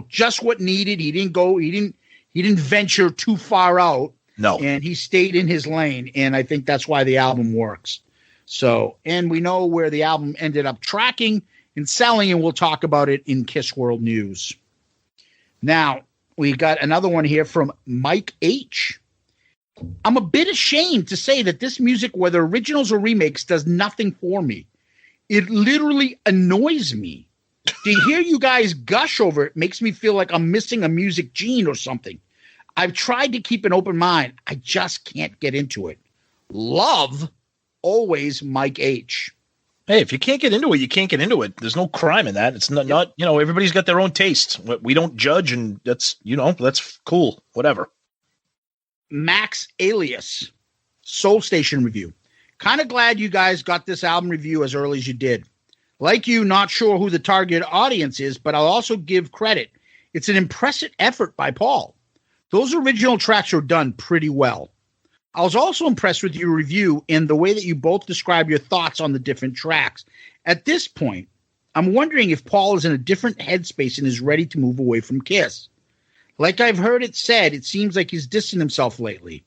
just what needed. He didn't venture too far out. No. And he stayed in his lane, and I think that's why the album works. So, and we know where the album ended up tracking and selling, and we'll talk about it in Kiss World News. Now, we got another one here from Mike H. I'm a bit ashamed to say that this music, whether originals or remakes, does nothing for me. It literally annoys me. To hear you guys gush over it makes me feel like I'm missing a music gene or something. I've tried to keep an open mind. I just can't get into it. Love, always Mike H. Hey, if you can't get into it, you can't get into it. There's no crime in that. It's not everybody's got their own taste. We don't judge, and that's cool. Whatever. Max Alias, Soul Station review. Kind of glad you guys got this album review as early as you did. Like you, not sure who the target audience is, but I'll also give credit. It's an impressive effort by Paul. Those original tracks are done pretty well. I was also impressed with your review and the way that you both describe your thoughts on the different tracks. At this point, I'm wondering if Paul is in a different headspace and is ready to move away from Kiss. Like I've heard it said, it seems like he's distanced himself lately.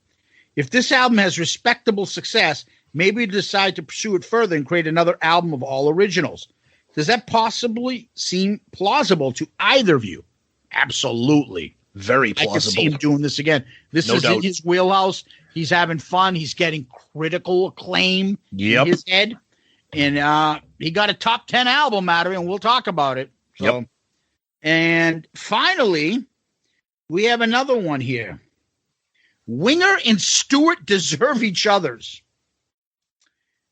If this album has respectable success, maybe he'll decide to pursue it further and create another album of all originals. Does that possibly seem plausible to either of you? Absolutely. Very plausible. I can see him doing this again. This is in his wheelhouse. He's having fun. He's getting critical acclaim in his head. And he got a top 10 album out of it, and we'll talk about it. So, and finally, we have another one here. Winger and Stewart deserve each other's.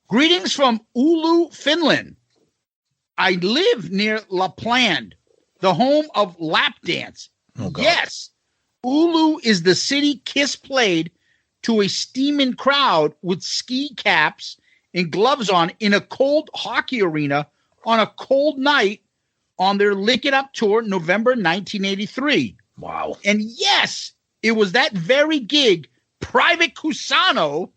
Greetings from Oulu, Finland. I live near Lapland, the home of lap dance. Oh, God. Yes, Oulu is the city Kiss played to a steaming crowd with ski caps and gloves on in a cold hockey arena on a cold night on their Lick It Up tour, November 1983. Wow. And yes, it was that very gig Private Cusano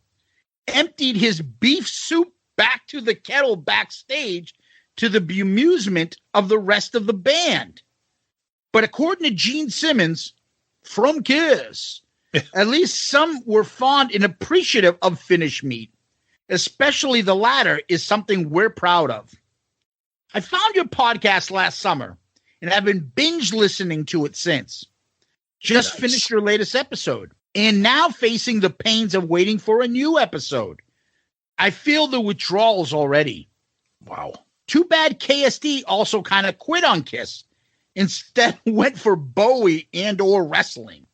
emptied his beef soup back to the kettle backstage to the bemusement of the rest of the band. But according to Gene Simmons from Kiss, at least some were fond and appreciative of Finnish meat. Especially the latter is something we're proud of. I found your podcast last summer and have been binge listening to it since. Just finished your latest episode and now facing the pains of waiting for a new episode. I feel the withdrawals already. Wow. Too bad KSD also kind of quit on Kiss. Instead went for Bowie and or wrestling.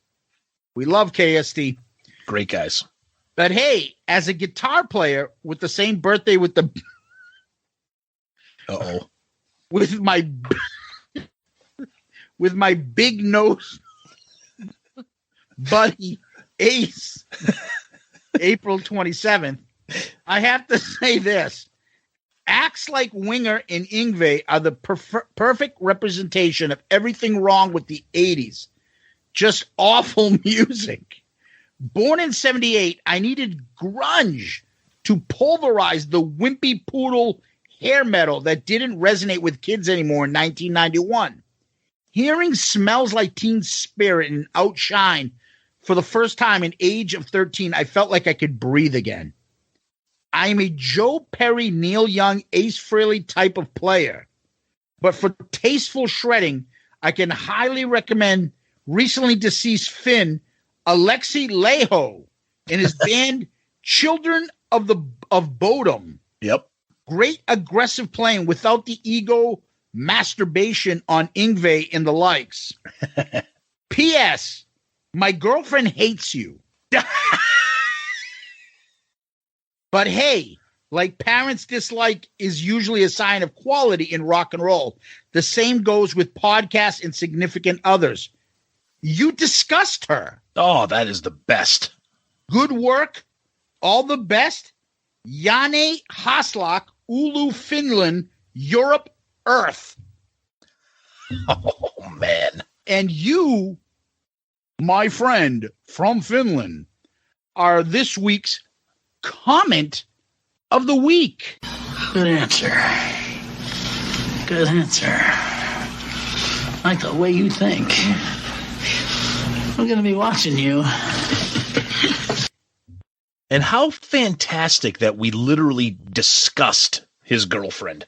We love KSD. Great guys. But hey, as a guitar player with the same birthday with the with my big nose buddy Ace, April 27th, I have to say this. Acts like Winger and Yngwie are the perfect representation of everything wrong with the 80s. Just awful music. Born in 78, I needed grunge to pulverize the wimpy poodle hair metal that didn't resonate with kids anymore in 1991. Hearing Smells Like Teen Spirit and Outshine for the first time in age of 13, I felt like I could breathe again. I am a Joe Perry, Neil Young, Ace Frehley type of player. But for tasteful shredding, I can highly recommend recently deceased Finn Alexi Leho and his band Children of Bodom. Yep. Great aggressive playing without the ego masturbation on Yngwie and the likes. P.S. My girlfriend hates you. But hey, like parents' dislike is usually a sign of quality in rock and roll. The same goes with podcasts and significant others. You discussed her. Oh, that is the best. Good work. All the best. Janne Haslak, Oulu, Finland, Europe, Earth. Oh, man. And you, my friend from Finland, are this week's comment of the week. Good answer. Good answer. I like the way you think. I'm going to be watching you. And how fantastic that we literally discussed his girlfriend.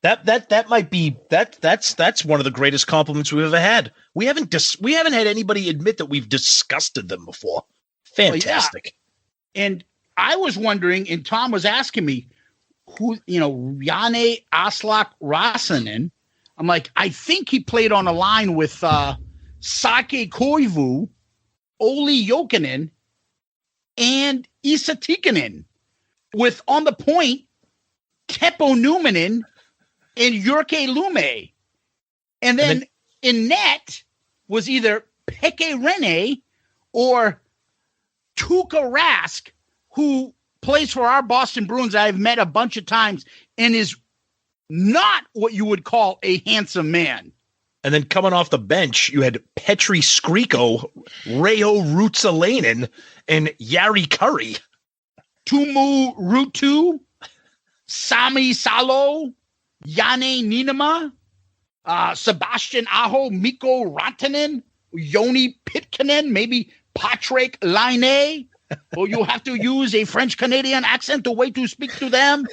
That might be that's one of the greatest compliments we've ever had. We haven't had anybody admit that we've disgusted them before. Fantastic. Well, yeah. And I was wondering, and Tom was asking me, who, Janne Aslak Rasanen. I'm like, I think he played on a line with Sake Koivu, Olli Jokinen, and Esa Tikkanen, with on the point Teppo Numminen and Jyrki Lumme. And then in net was either Pekka Rinne or Tuukka Rask, who plays for our Boston Bruins. I've met a bunch of times and is not what you would call a handsome man. And then coming off the bench, you had Petri Skriko, Reijo Ruotsalainen, and Jari Curry. Tumu Ruutu, Sami Salo, Janne Niinema, Sebastian Aho, Mikko Rantanen, Joni Pitkanen, maybe Patrick Laine. Or you have to use a French-Canadian accent the way to speak to them.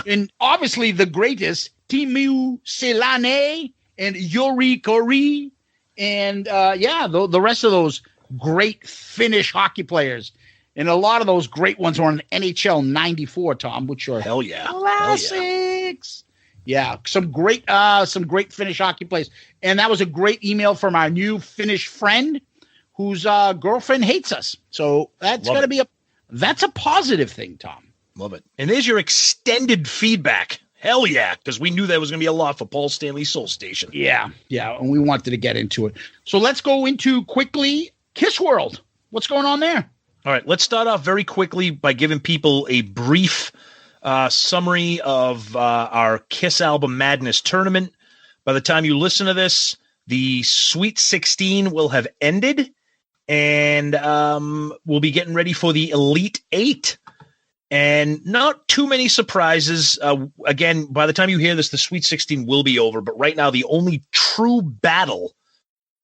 And obviously the greatest, Timu Selane and Yuri Kori. And the rest of those great Finnish hockey players. And a lot of those great ones were on NHL 94, Tom, which are hell yeah, classics. Yeah, some great Finnish hockey players. And that was a great email from our new Finnish friend whose girlfriend hates us. So that's got to be that's a positive thing, Tom. Love it. And there's your extended feedback. Hell yeah, because we knew there was going to be a lot for Paul Stanley Soul Station. Yeah, and we wanted to get into it. So let's go into quickly Kiss World. What's going on there? All right, let's start off very quickly by giving people a brief summary of our Kiss Album Madness tournament. By the time you listen to this, the Sweet 16 will have ended, and we'll be getting ready for the Elite 8. And not too many surprises. Again, by the time you hear this, the Sweet 16 will be over. But right now, the only true battle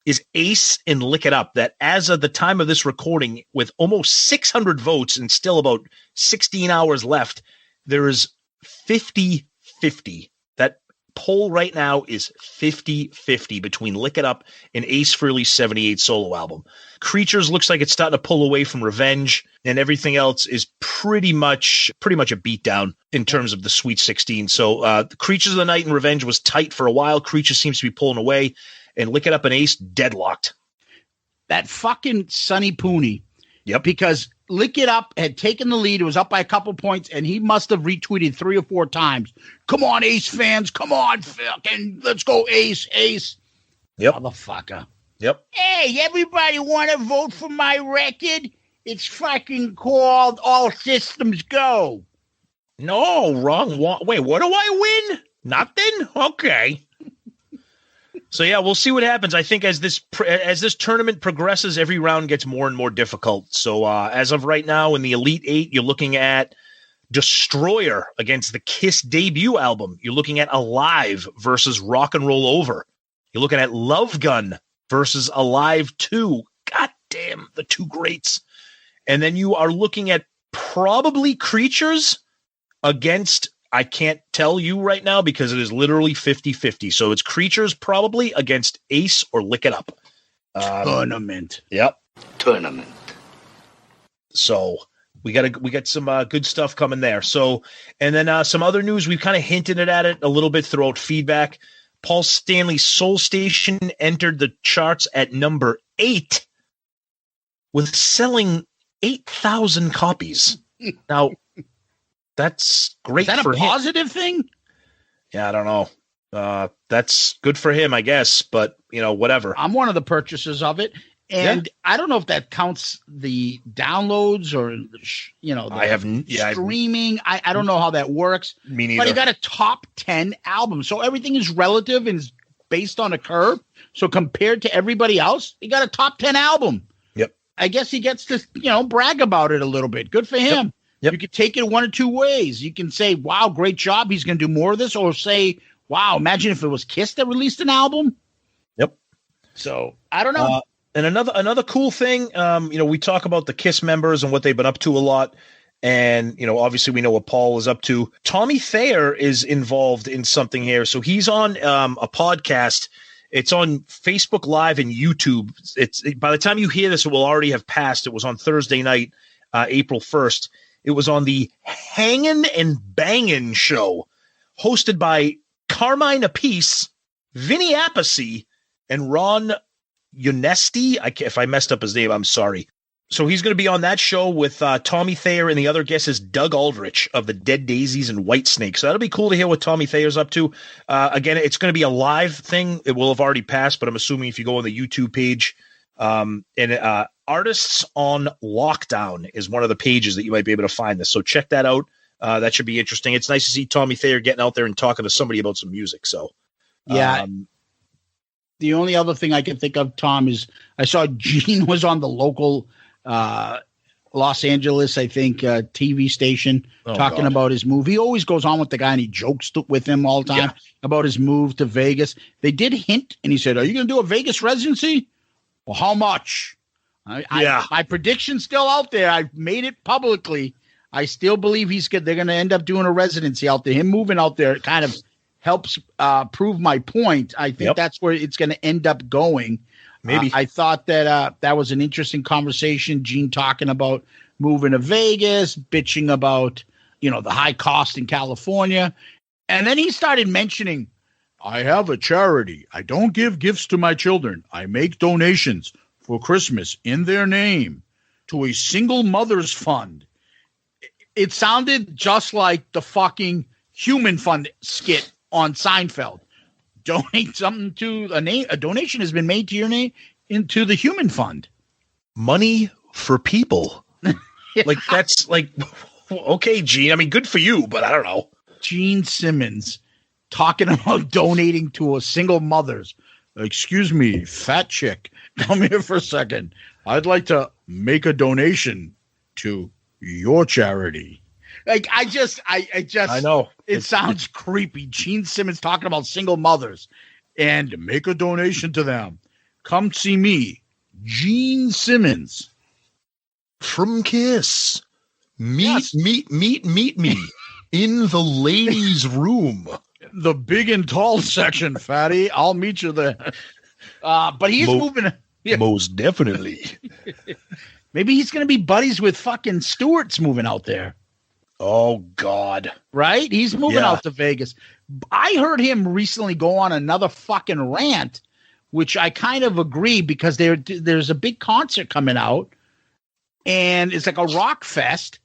is Ace and Lick It Up. That as of the time of this recording, with almost 600 votes and still about 16 hours left, there is 50-50. That poll right now is 50-50 between Lick It Up and Ace Frehley's 78 solo album. Creatures looks like it's starting to pull away from Revenge, and everything else is pretty much a beatdown in terms of the Sweet 16. So the Creatures of the Night and Revenge was tight for a while. Creatures seems to be pulling away, and Lick It Up and Ace deadlocked. That fucking Sonny Pooney. Yep. Because Lick It Up had taken the lead. It was up by a couple points, and he must have retweeted 3 or 4 times. Come on, Ace fans. Come on, fucking let's go, Ace. Yep. Motherfucker. Yep. Hey, everybody want to vote for my record? It's fucking called All Systems Go. No, wrong. Wait, what do I win? Nothing? Okay. So, yeah, we'll see what happens. I think as this tournament progresses, every round gets more and more difficult. So as of right now in the Elite 8, you're looking at Destroyer against the Kiss debut album. You're looking at Alive versus Rock and Roll Over. You're looking at Love Gun versus Alive 2. God damn, the two greats. And then you are looking at probably Creatures against, I can't tell you right now because it is literally 50-50. So it's Creatures probably against Ace or Lick It Up. Tournament. Yep. Tournament. So we got some good stuff coming there. So, and then some other news, we've kind of hinted at it a little bit throughout feedback. Paul Stanley's Soul Station entered the charts at number 8 with selling 8,000 copies. Now, that's great. Is that for a him. positive thing? Yeah, I don't know. That's good for him, I guess. But whatever. I'm one of the purchasers of it, and I don't know if that counts the downloads or the streaming. I don't know how that works. Me neither. But he got a top 10 album, so everything is relative and is based on a curve. So compared to everybody else, he got a top 10 album. Yep. I guess he gets to brag about it a little bit. Good for him. Yep. You could take it one or two ways. You can say, "Wow, great job. He's going to do more of this," or say, "Wow, imagine if it was Kiss that released an album." Yep. So I don't know. And another cool thing, we talk about the KISS members and what they've been up to a lot. And, obviously we know what Paul is up to. Tommy Thayer is involved in something here. So he's on a podcast. It's on Facebook Live and YouTube. By the time you hear this, it will already have passed. It was on Thursday night, April 1st. It was on the Hangin' and Bangin' show, hosted by Carmine Appice, Vinny Appice, and Ron Unesti. If I messed up his name, I'm sorry. So he's going to be on that show with Tommy Thayer, and the other guest is Doug Aldrich of the Dead Daisies and Whitesnake. So that'll be cool to hear what Tommy Thayer's up to. Again, it's going to be a live thing. It will have already passed, but I'm assuming if you go on the YouTube page, Artists on Lockdown is one of the pages that you might be able to find this. So check that out. That should be interesting. It's nice to see Tommy Thayer getting out there and talking to somebody about some music. So, yeah. The only other thing I can think of, Tom, is I saw Gene was on the local Los Angeles, I think, TV station talking about his move. He always goes on with the guy and he jokes with him all the time about his move to Vegas. They did hint, and he said, "Are you going to do a Vegas residency? Well, how much?" My prediction's still out there. I've made it publicly. I still believe they're going to end up doing a residency out there. Him moving out there kind of helps prove my point. I think that's where it's going to end up going. Maybe. I thought that that was an interesting conversation. Gene talking about moving to Vegas, bitching about, the high cost in California. And then he started mentioning, "I have a charity. I don't give gifts to my children. I make donations for Christmas in their name to a single mother's fund." It sounded just like the fucking Human Fund skit on Seinfeld. Donate something to a donation has been made to your name into the Human Fund. Money for people. Like, that's like, okay, Gene. I mean, good for you, but I don't know. Gene Simmons talking about donating to a single mother's. "Excuse me, fat chick. Come here for a second. I'd like to make a donation to your charity." Like, I know it sounds creepy. Gene Simmons talking about single mothers and make a donation to them. Come see me, Gene Simmons from KISS. Meet me in the ladies' room. The big and tall section, fatty. I'll meet you there. But he's moving. Yeah. Most definitely. Maybe he's going to be buddies with fucking Stewart's moving out there. Oh, God. Right? He's moving out to Vegas. I heard him recently go on another fucking rant, which I kind of agree, because there's a big concert coming out, and it's like a rock fest,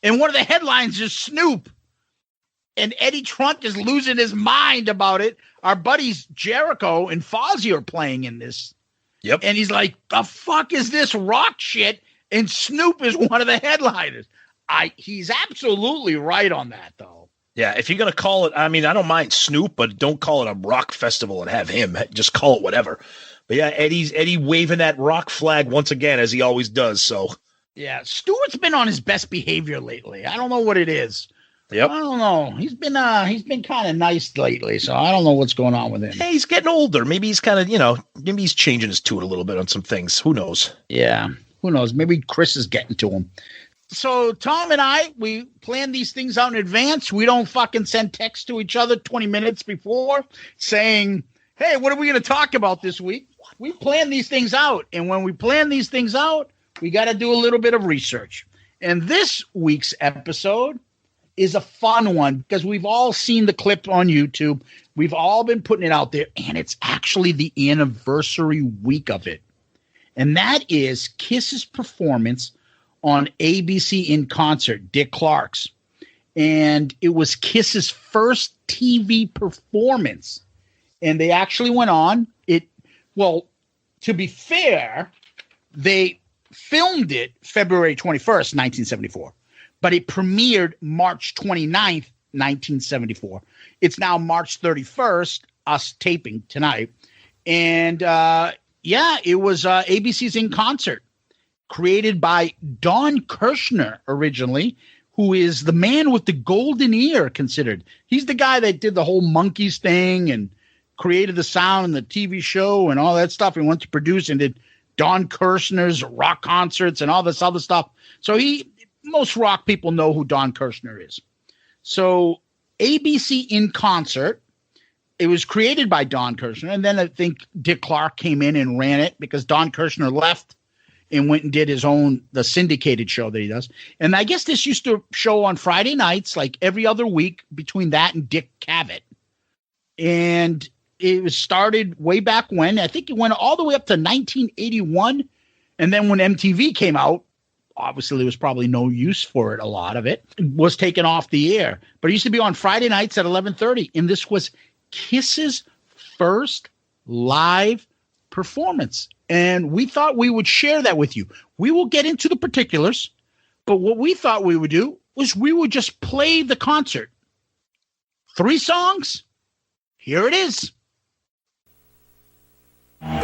and one of the headlines is Snoop. And Eddie Trunk is losing his mind about it. Our buddies Jericho and Fozzy are playing in this. Yep. And he's like, "The fuck is this rock shit?" And Snoop is one of the headliners. He's absolutely right on that, though. Yeah, if you're going to call it, I mean, I don't mind Snoop, but don't call it a rock festival and have him. Just call it whatever. But yeah, Eddie waving that rock flag once again, as he always does. So yeah, Stewart's been on his best behavior lately. I don't know what it is. Yep. I don't know. He's been kind of nice lately, so I don't know what's going on with him. Hey, he's getting older. Maybe he's kind of, maybe he's changing his tune a little bit on some things. Who knows? Yeah, who knows? Maybe Chris is getting to him. So Tom and we plan these things out in advance. We don't fucking send texts to each other 20 minutes before saying, "Hey, what are we going to talk about this week?" We plan these things out. And when we plan these things out, we got to do a little bit of research. And this week's episode is a fun one because we've all seen the clip on YouTube. We've all been putting it out there, and it's actually the anniversary week of it. And that is Kiss's performance on ABC in Concert, Dick Clark's. and it was Kiss's first TV performance. And they actually went on. To be fair, they filmed it February 21st, 1974, but it premiered March 29th, 1974. It's now March 31st, us taping tonight. And it was ABC's In Concert, created by Don Kirshner originally, who is the man with the golden ear considered. He's the guy that did the whole Monkeys thing and created the sound and the TV show and all that stuff. He went to produce and did Don Kirshner's rock concerts and all this other stuff. So most rock people know who Don Kirshner is. So ABC In Concert, it was created by Don Kirshner. And then I think Dick Clark came in and ran it because Don Kirshner left and went and did the syndicated show that he does. And I guess this used to show on Friday nights, like every other week between that and Dick Cavett. And it was started way back when. I think it went all the way up to 1981. And then when MTV came out, obviously there was probably no use for it. A lot of it was taken off the air. But it used to be on Friday nights at 11:30. And this was Kiss's first live performance. And we thought we would share that with you. We will get into the particulars. But what we thought we would do was we would just play the concert. 3 songs. Here it is. Hey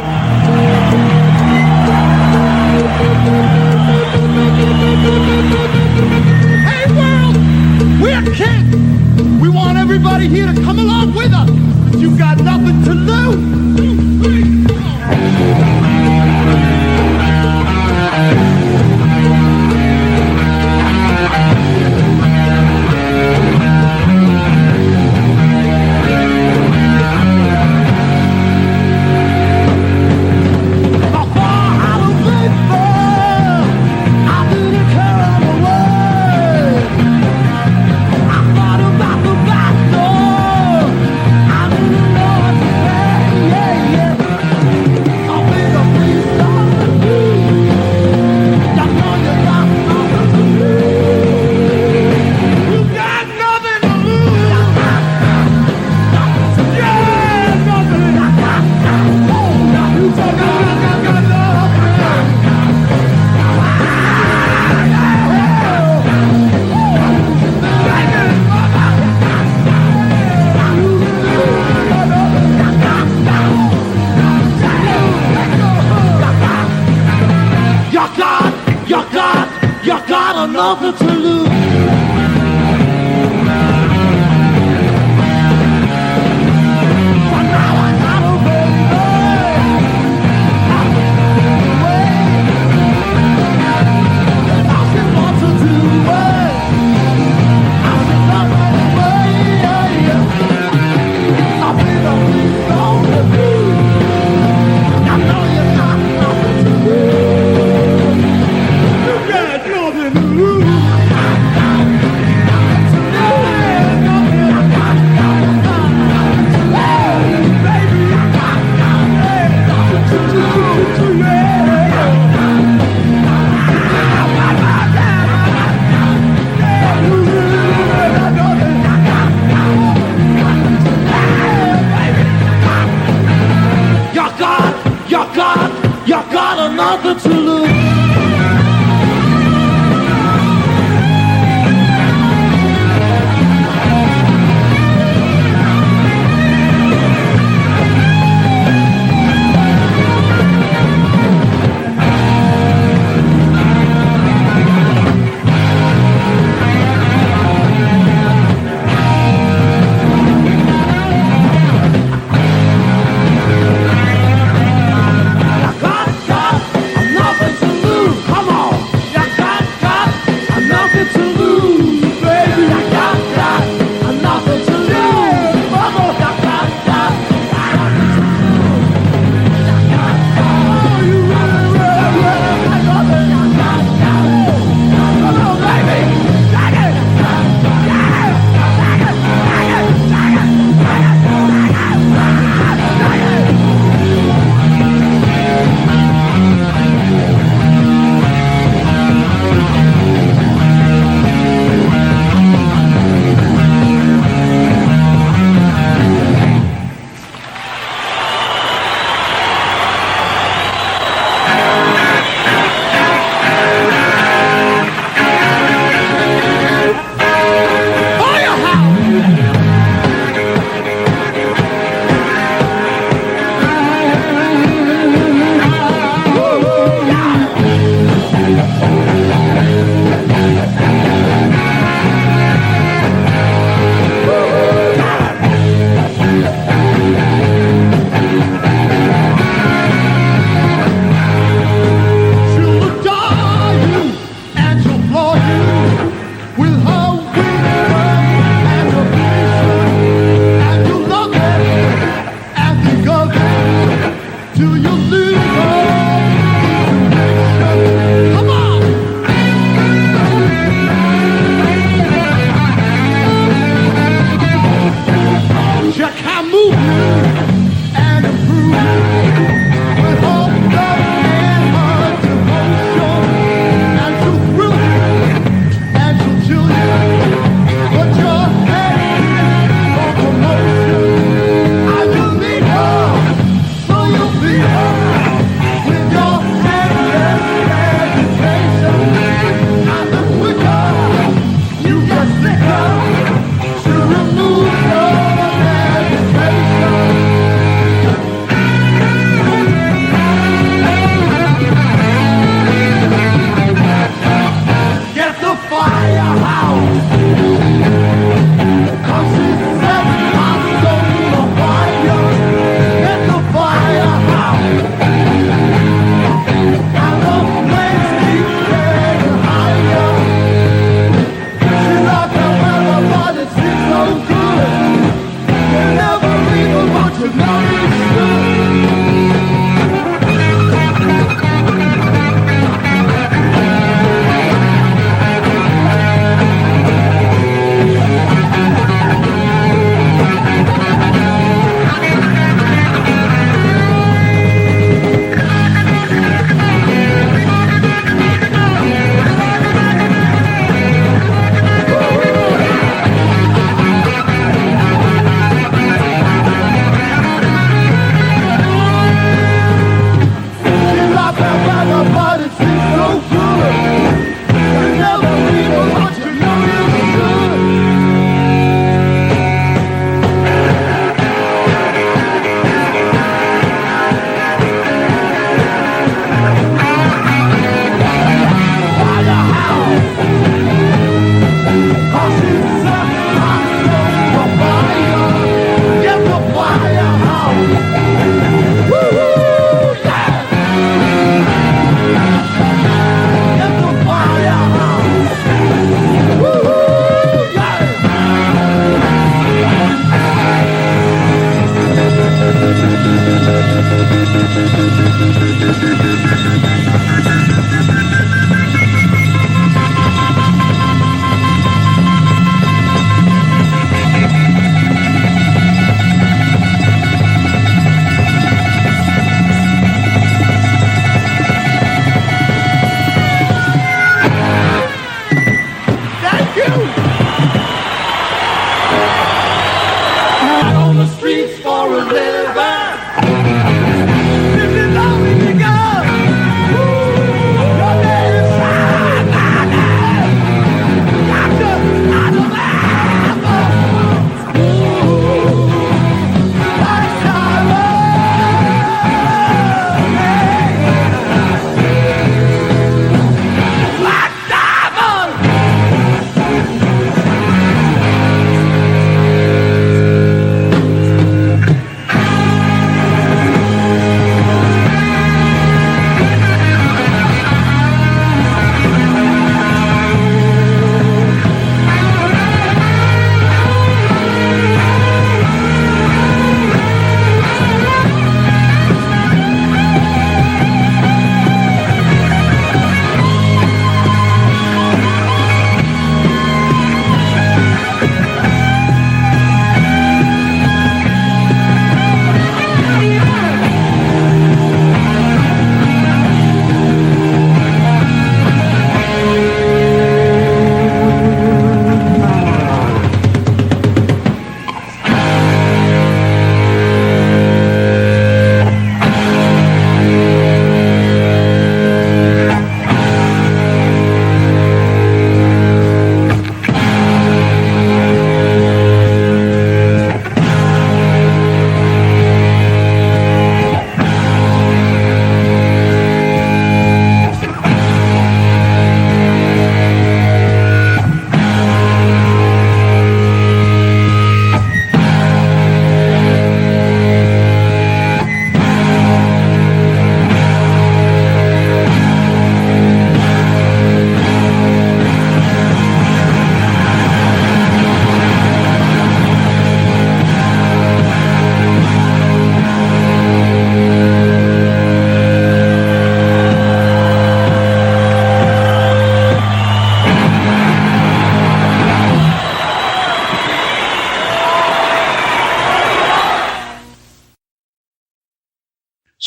world, we're Kiss. We want everybody here to come along with us. You've got nothing to lose. 2, 3, 4. Nothin to lose. Nothin to lose. Nothing to lose.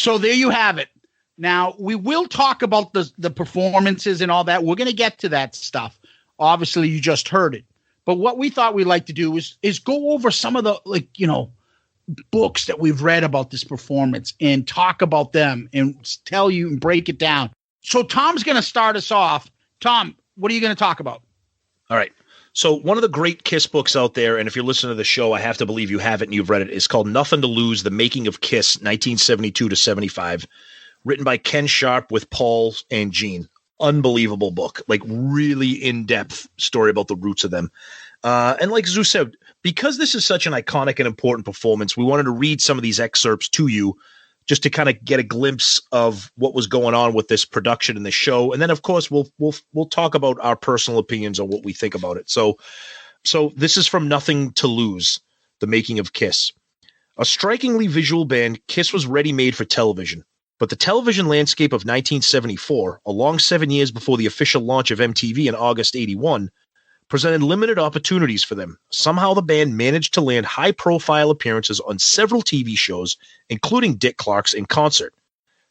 So there you have it. Now, we will talk about the performances and all that. We're going to get to that stuff. Obviously, you just heard it. But what we thought we'd like to do is go over some of the, books that we've read about this performance and talk about them and tell you and break it down. So Tom's going to start us off. Tom, what are you going to talk about? All right. So one of the great KISS books out there, and if you're listening to the show, I have to believe you have it and you've read it, is called Nothin To Lose, The Making of KISS, 1972 to 75, written by Ken Sharp with Paul and Gene. Unbelievable book, like really in-depth story about the roots of them. And like Zeus said, because this is such an iconic and important performance, we wanted to read some of these excerpts to you just to kind of get a glimpse of what was going on with this production and the show. And then, of course, we'll talk about our personal opinions on what we think about it. So this is from Nothin To Lose, The Making of KISS. A strikingly visual band, KISS was ready-made for television. But the television landscape of 1974, a long 7 years before the official launch of MTV in August 81, presented limited opportunities for them. Somehow the band managed to land high-profile appearances on several TV shows, including Dick Clark's In Concert.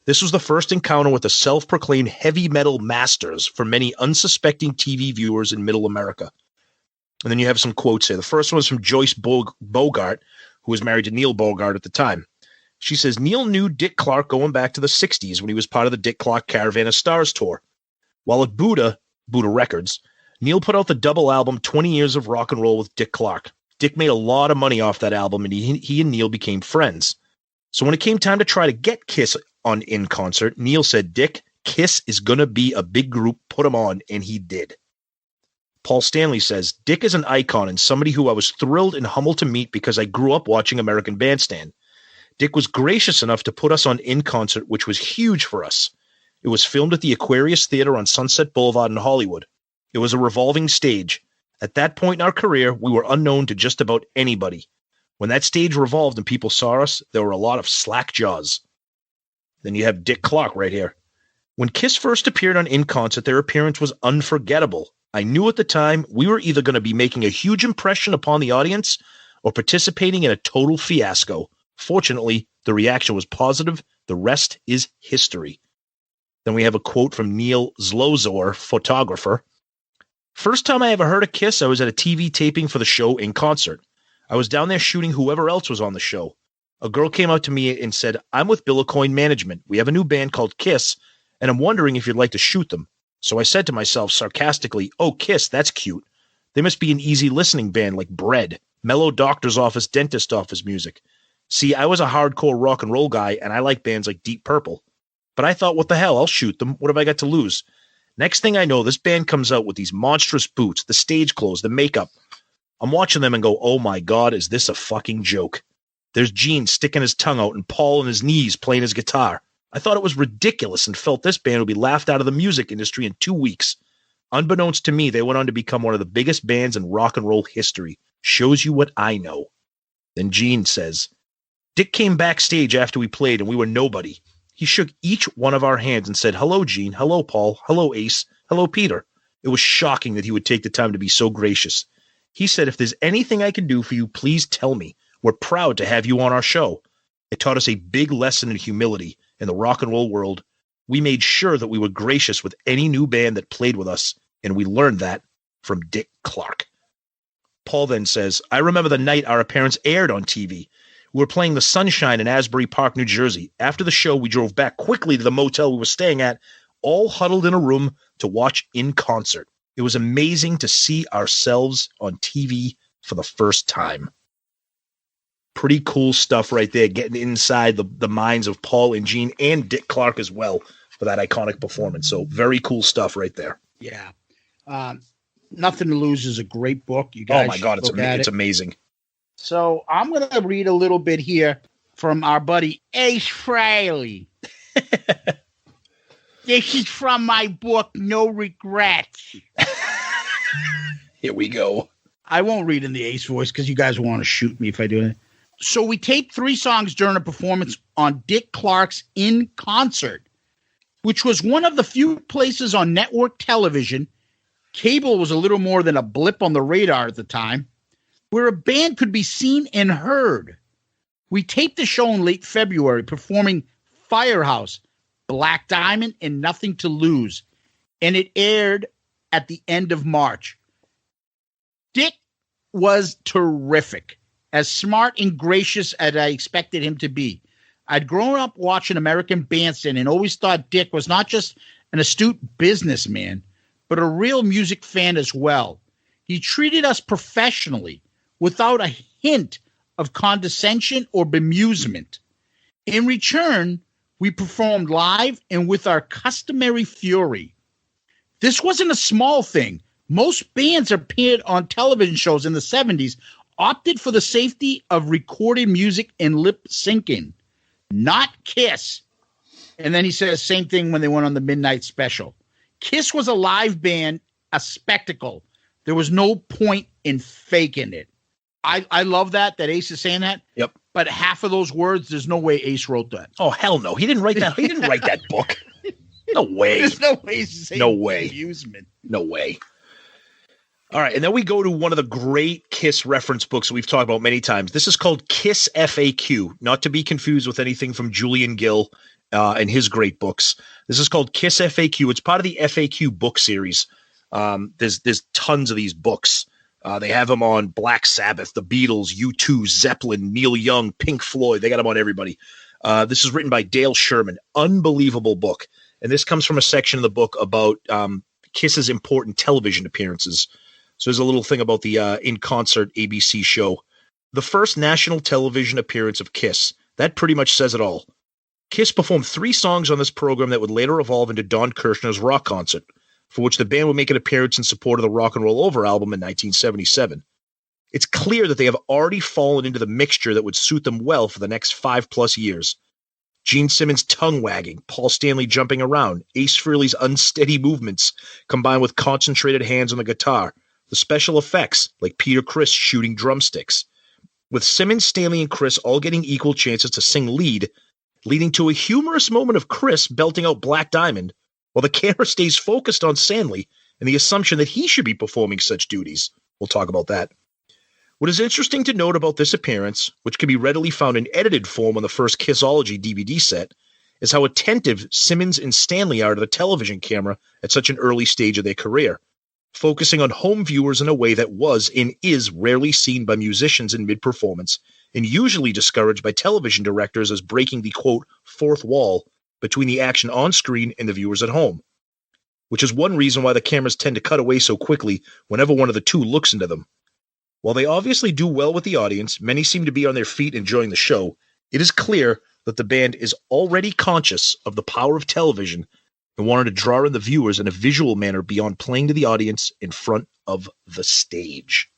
This was the first encounter with the self-proclaimed heavy metal masters for many unsuspecting TV viewers in Middle America. And then you have some quotes here. The first one is from Joyce Bogart, who was married to Neil Bogart at the time. She says, Neil knew Dick Clark going back to the 60s when he was part of the Dick Clark Caravan of Stars tour. While at Buddha Records, Neil put out the double album 20 Years of Rock and Roll with Dick Clark. Dick made a lot of money off that album, and he and Neil became friends. So when it came time to try to get KISS on In Concert, Neil said, Dick, KISS is going to be a big group, put him on, and he did. Paul Stanley says, Dick is an icon and somebody who I was thrilled and humbled to meet because I grew up watching American Bandstand. Dick was gracious enough to put us on In Concert, which was huge for us. It was filmed at the Aquarius Theater on Sunset Boulevard in Hollywood. It was a revolving stage. At that point in our career, we were unknown to just about anybody. When that stage revolved and people saw us, there were a lot of slack jaws. Then you have Dick Clark right here. When KISS first appeared on In Concert, their appearance was unforgettable. I knew at the time we were either going to be making a huge impression upon the audience or participating in a total fiasco. Fortunately, the reaction was positive. The rest is history. Then we have a quote from Neil Zlozor, photographer. First time I ever heard of KISS, I was at a TV taping for the show In Concert. I was down there shooting whoever else was on the show. A girl came up to me and said, I'm with Billicoin Management. We have a new band called KISS, and I'm wondering if you'd like to shoot them. So I said to myself sarcastically, oh, KISS, that's cute. They must be an easy listening band like Bread, mellow doctor's office, dentist office music. See, I was a hardcore rock and roll guy, and I like bands like Deep Purple. But I thought, what the hell, I'll shoot them. What have I got to lose? Next thing I know, this band comes out with these monstrous boots, the stage clothes, the makeup. I'm watching them and go, oh my God, is this a fucking joke? There's Gene sticking his tongue out and Paul on his knees playing his guitar. I thought it was ridiculous and felt this band would be laughed out of the music industry in 2 weeks. Unbeknownst to me, they went on to become one of the biggest bands in rock and roll history. Shows you what I know. Then Gene says, Dick came backstage after we played and we were nobody. He shook each one of our hands and said, hello, Gene. Hello, Paul. Hello, Ace. Hello, Peter. It was shocking that he would take the time to be so gracious. He said, if there's anything I can do for you, please tell me. We're proud to have you on our show. It taught us a big lesson in humility in the rock and roll world. We made sure that we were gracious with any new band that played with us, and we learned that from Dick Clark. Paul then says, I remember the night our appearance aired on TV. We were playing the Sunshine in Asbury Park, New Jersey. After the show, we drove back quickly to the motel we were staying at, all huddled in a room to watch In Concert. It was amazing to see ourselves on TV for the first time. Pretty cool stuff right there, getting inside the minds of Paul and Gene and Dick Clark as well for that iconic performance. So very cool stuff right there. Yeah. Nothin To Lose is a great book. You guys, oh my God, it's amazing. So I'm going to read a little bit here from our buddy Ace Frehley. This is from my book, No Regrets. Here we go. I won't read in the Ace voice because you guys will want to shoot me if I do it. So we taped 3 songs during a performance on Dick Clark's In Concert, which was one of the few places on network television. Cable was a little more than a blip on the radar at the time, where a band could be seen and heard. We taped the show in late February, performing Firehouse, Black Diamond, and Nothin To Lose. And it aired at the end of March. Dick was terrific, as smart and gracious as I expected him to be. I'd grown up watching American Bandstand and always thought Dick was not just an astute businessman, but a real music fan as well. He treated us professionally, without a hint of condescension or bemusement. In return, we performed live and with our customary fury. This wasn't a small thing. Most bands appeared on television shows in the 70s opted for the safety of recorded music and lip syncing. Not Kiss. And then he says same thing when they went on the Midnight Special. Kiss was a live band, a spectacle. There was no point in faking it. I love that Ace is saying that. Yep. But half of those words, there's no way Ace wrote that. Oh, hell no. He didn't write that. He didn't write that book. No way. There's no way he's saying no way. Amusement. No way. All right, and then we go to one of the great Kiss reference books that we've talked about many times. This is called Kiss FAQ, not to be confused with anything from Julian Gill and his great books. This is called Kiss FAQ. It's part of the FAQ book series. There's tons of these books. They have them on Black Sabbath, the Beatles, U2, Zeppelin, Neil Young, Pink Floyd. They got them on everybody. This is written by Dale Sherman. Unbelievable book. And this comes from a section of the book about Kiss's important television appearances. So there's a little thing about the in-concert ABC show. The first national television appearance of Kiss. That pretty much says it all. Kiss performed 3 songs on this program that would later evolve into Don Kirshner's rock concert, for which the band would make an appearance in support of the Rock and Roll Over album in 1977. It's clear that they have already fallen into the mixture that would suit them well for the next 5+ years. Gene Simmons' tongue-wagging, Paul Stanley jumping around, Ace Frehley's unsteady movements, combined with concentrated hands on the guitar, the special effects, like Peter Criss shooting drumsticks. With Simmons, Stanley, and Criss all getting equal chances to sing lead, leading to a humorous moment of Criss belting out Black Diamond, while the camera stays focused on Stanley and the assumption that he should be performing such duties. We'll talk about that. What is interesting to note about this appearance, which can be readily found in edited form on the first Kissology DVD set, is how attentive Simmons and Stanley are to the television camera at such an early stage of their career, focusing on home viewers in a way that was and is rarely seen by musicians in mid-performance, and usually discouraged by television directors as breaking the, quote, fourth wall between the action on screen and the viewers at home, which is one reason why the cameras tend to cut away so quickly whenever one of the two looks into them. While they obviously do well with the audience, many seem to be on their feet enjoying the show, it is clear that the band is already conscious of the power of television and wanted to draw in the viewers in a visual manner beyond playing to the audience in front of the stage.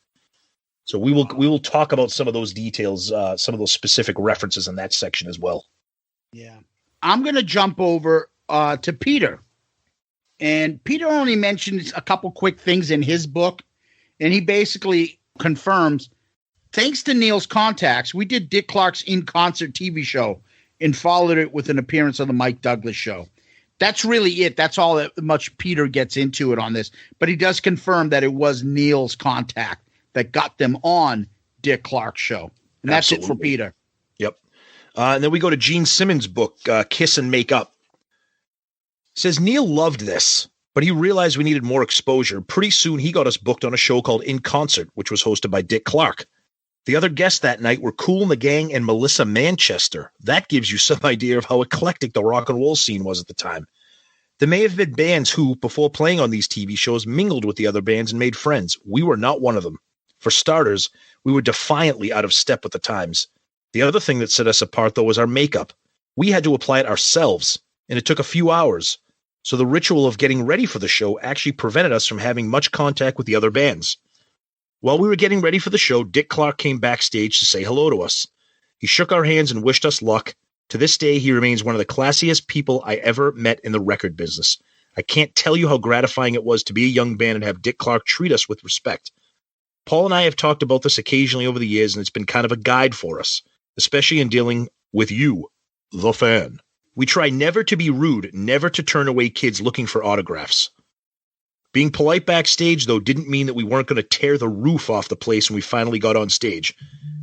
So we will talk about some of those details, some of those specific references in that section as well. Yeah. I'm going to jump over to Peter. And Peter only mentions a couple quick things in his book. And he basically confirms, thanks to Neil's contacts, we did Dick Clark's in-concert TV show and followed it with an appearance on the Mike Douglas show. That's really it. That's all that much Peter gets into it on this. But he does confirm that it was Neil's contact that got them on Dick Clark's show. And that's Absolutely. It for Peter. Yep. And then we go to Gene Simmons' book, Kiss and Make Up. It says Neil loved this, but he realized we needed more exposure. Pretty soon he got us booked on a show called In Concert, which was hosted by Dick Clark. The other guests that night were Kool and the Gang and Melissa Manchester. That gives you some idea of how eclectic the rock and roll scene was at the time. There may have been bands who, before playing on these TV shows, mingled with the other bands and made friends. We were not one of them. For starters, we were defiantly out of step with the times. The other thing that set us apart, though, was our makeup. We had to apply it ourselves, and it took a few hours. So the ritual of getting ready for the show actually prevented us from having much contact with the other bands. While we were getting ready for the show, Dick Clark came backstage to say hello to us. He shook our hands and wished us luck. To this day, he remains one of the classiest people I ever met in the record business. I can't tell you how gratifying it was to be a young band and have Dick Clark treat us with respect. Paul and I have talked about this occasionally over the years, and it's been kind of a guide for us, especially in dealing with you, the fan. We try never to be rude, never to turn away kids looking for autographs. Being polite backstage, though, didn't mean that we weren't going to tear the roof off the place when we finally got on stage.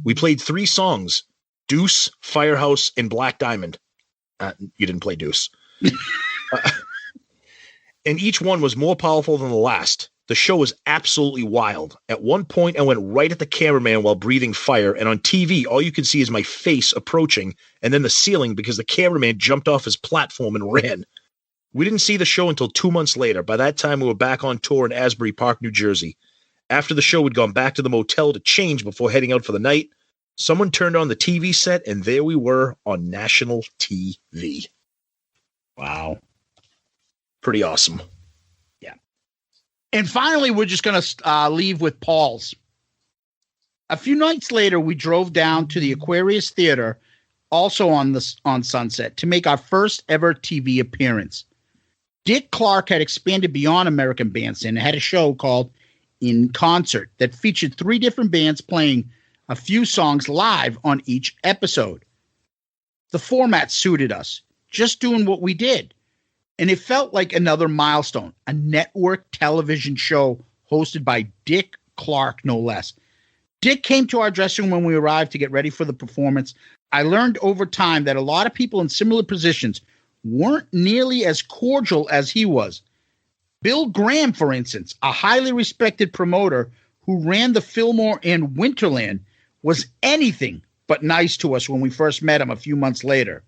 We played 3 songs, Deuce, Firehouse, and Black Diamond. You didn't play deuce. And each one was more powerful than the last. The show was absolutely wild. At one point, I went right at the cameraman while breathing fire, and on TV, all you could see is my face approaching, and then the ceiling because the cameraman jumped off his platform and ran. We didn't see the show until 2 months later. By that time, we were back on tour in Asbury Park, New Jersey. After the show, we'd gone back to the motel to change before heading out for the night. Someone turned on the TV set, and there we were on national TV. Wow. Pretty awesome. Yeah. And finally, we're just going to leave with Paul's. A few nights later, we drove down to the Aquarius Theater, also on Sunset, to make our first ever TV appearance. Dick Clark had expanded beyond American Bandstand and had a show called In Concert that featured 3 different bands playing a few songs live on each episode. The format suited us, just doing what we did. And it felt like another milestone, a network television show hosted by Dick Clark, no less. Dick came to our dressing room when we arrived to get ready for the performance. I learned over time that a lot of people in similar positions weren't nearly as cordial as he was. Bill Graham, for instance, a highly respected promoter who ran the Fillmore and Winterland, was anything but nice to us when we first met him a few months later.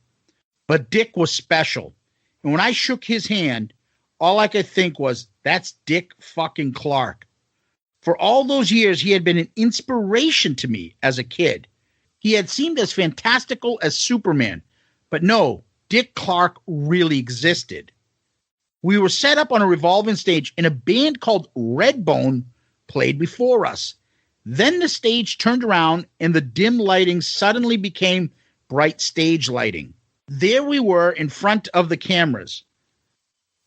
But Dick was special. And when I shook his hand, all I could think was, that's Dick fucking Clark. For all those years, he had been an inspiration to me as a kid. He had seemed as fantastical as Superman. But no, Dick Clark really existed. We were set up on a revolving stage, and a band called Redbone played before us. Then the stage turned around, and the dim lighting suddenly became bright stage lighting. There we were in front of the cameras.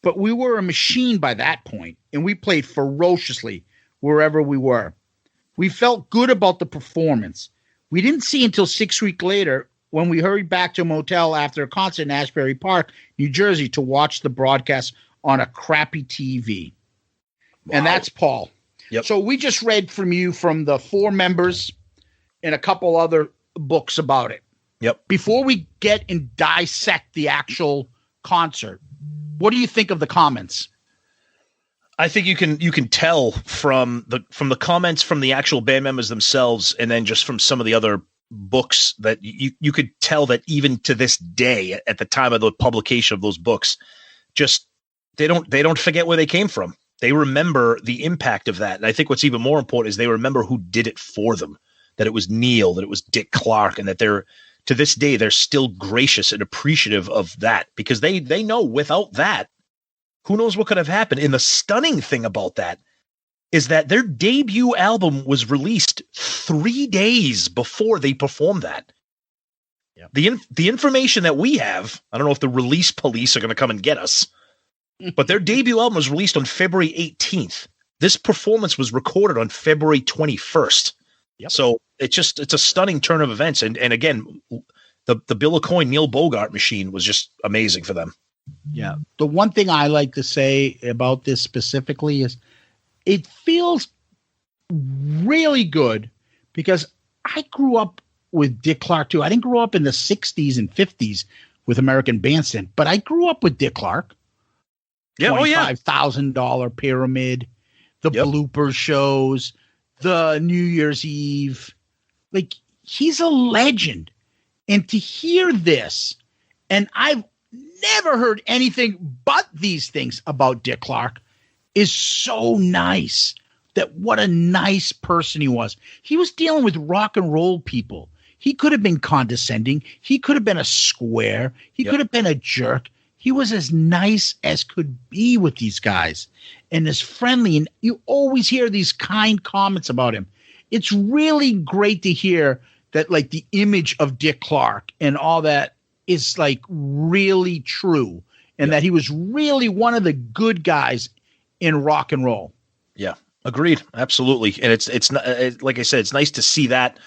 But we were a machine by that point, and we played ferociously wherever we were. We felt good about the performance. We didn't see until 6 weeks later when we hurried back to a motel after a concert in Asbury Park, New Jersey, to watch the broadcast on a crappy TV. Wow. And that's Paul. Yep. So we just read from you from the 4 members and a couple other books about it. Yep. Before we get and dissect the actual concert, what do you think of the comments? I think you can tell from the comments from the actual band members themselves, and then just from some of the other books that you could tell that even to this day, at the time of the publication of those books, just they don't forget where they came from. They remember the impact of that. And I think what's even more important is they remember who did it for them, that it was Neil, that it was Dick Clark, and that they're, to this day, they're still gracious and appreciative of that, because they know without that, who knows what could have happened. And the stunning thing about that is that their debut album was released 3 days before they performed that. Yep. The information that we have, I don't know if the release police are going to come and get us, but their debut album was released on February 18th. This performance was recorded on February 21st. Yep. So it's a stunning turn of events. And again, the Bill Aucoin, Neil Bogart machine was just amazing for them. Yeah. The one thing I like to say about this specifically is it feels really good because I grew up with Dick Clark too. I didn't grow up in the 60s and 50s with American Bandstand, but I grew up with Dick Clark. Yeah, $25,000 pyramid, the blooper shows, the New Year's Eve. Like, he's a legend. And to hear this, and I've never heard anything but these things about Dick Clark, is so nice. That what a nice person he was. He was dealing with rock and roll people. He could have been condescending. He could have been a square. He could have been a jerk. He was as nice as could be with these guys and as friendly. And you always hear these kind comments about him. It's really great to hear that, like, the image of Dick Clark and all that is like really true. And that he was really one of the good guys in rock and roll. Yeah, agreed. Absolutely. And it's not, like I said, it's nice to see that.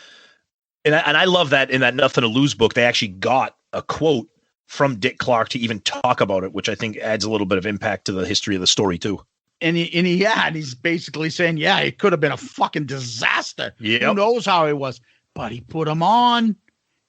And I love that in that Nothin To Lose book, they actually got a quote from Dick Clark to even talk about it, which I think adds a little bit of impact to the history of the story too. And he's basically saying, yeah, it could have been a fucking disaster. Who knows how it was, but he put him on.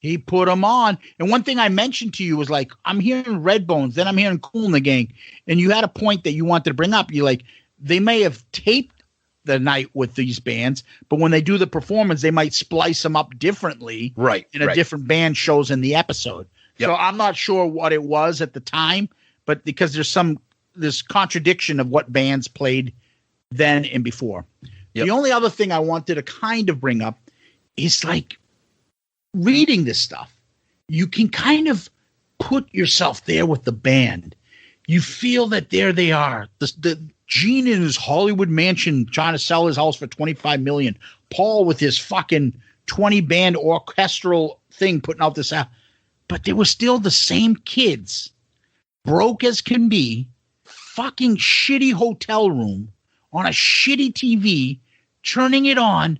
He put them on. And one thing I mentioned to you was like, I'm hearing Redbones, then I'm hearing Kool and the Gang. And you had a point that you wanted to bring up. You like, they may have taped the night with these bands, but when they do the performance, they might splice them up differently. Right. And a different band shows in the episode. Yep. So I'm not sure what it was at the time, but because there's contradiction of what bands played then and before. Yep. The only other thing I wanted to kind of bring up is like reading this stuff. You can kind of put yourself there with the band. You feel that there they are. The Gene in his Hollywood mansion trying to sell his house for $25 million. Paul with his fucking 20 band orchestral thing putting out this out. But they were still the same kids, broke as can be, fucking shitty hotel room on a shitty TV, turning it on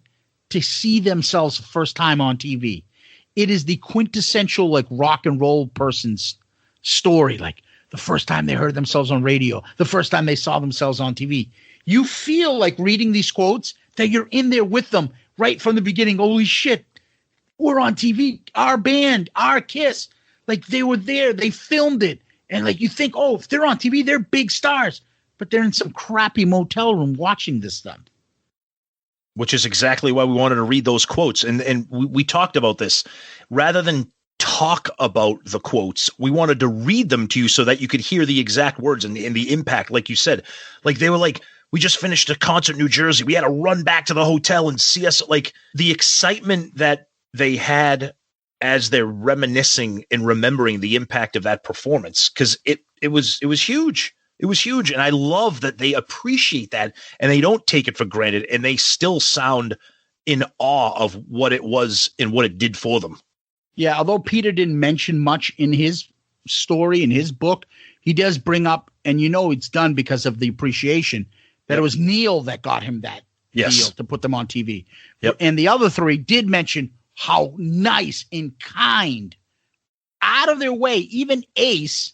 to see themselves the first time on TV. It is the quintessential like rock and roll person's story. Like the first time they heard themselves on radio, the first time they saw themselves on TV. You feel like reading these quotes that you're in there with them right from the beginning. Holy shit, we're on TV. Our band, our Kiss. Like they were there. They filmed it. And like you think, oh, if they're on TV, they're big stars. But they're in some crappy motel room watching this stuff. Which is exactly why we wanted to read those quotes. And we talked about this. Rather than talk about the quotes, we wanted to read them to you so that you could hear the exact words and the impact, like you said. Like they were like, we just finished a concert in New Jersey. We had to run back to the hotel and see us. Like the excitement that they had as they're reminiscing and remembering the impact of that performance, because it was huge. It was huge. And I love that they appreciate that and they don't take it for granted, and they still sound in awe of what it was and what it did for them. Yeah, although Peter didn't mention much in his story, in his book, he does bring up, and you know it's done because of the appreciation, that it was Neil that got him that deal to put them on TV. Yep. And the other three did mention how nice and kind, out of their way, even Ace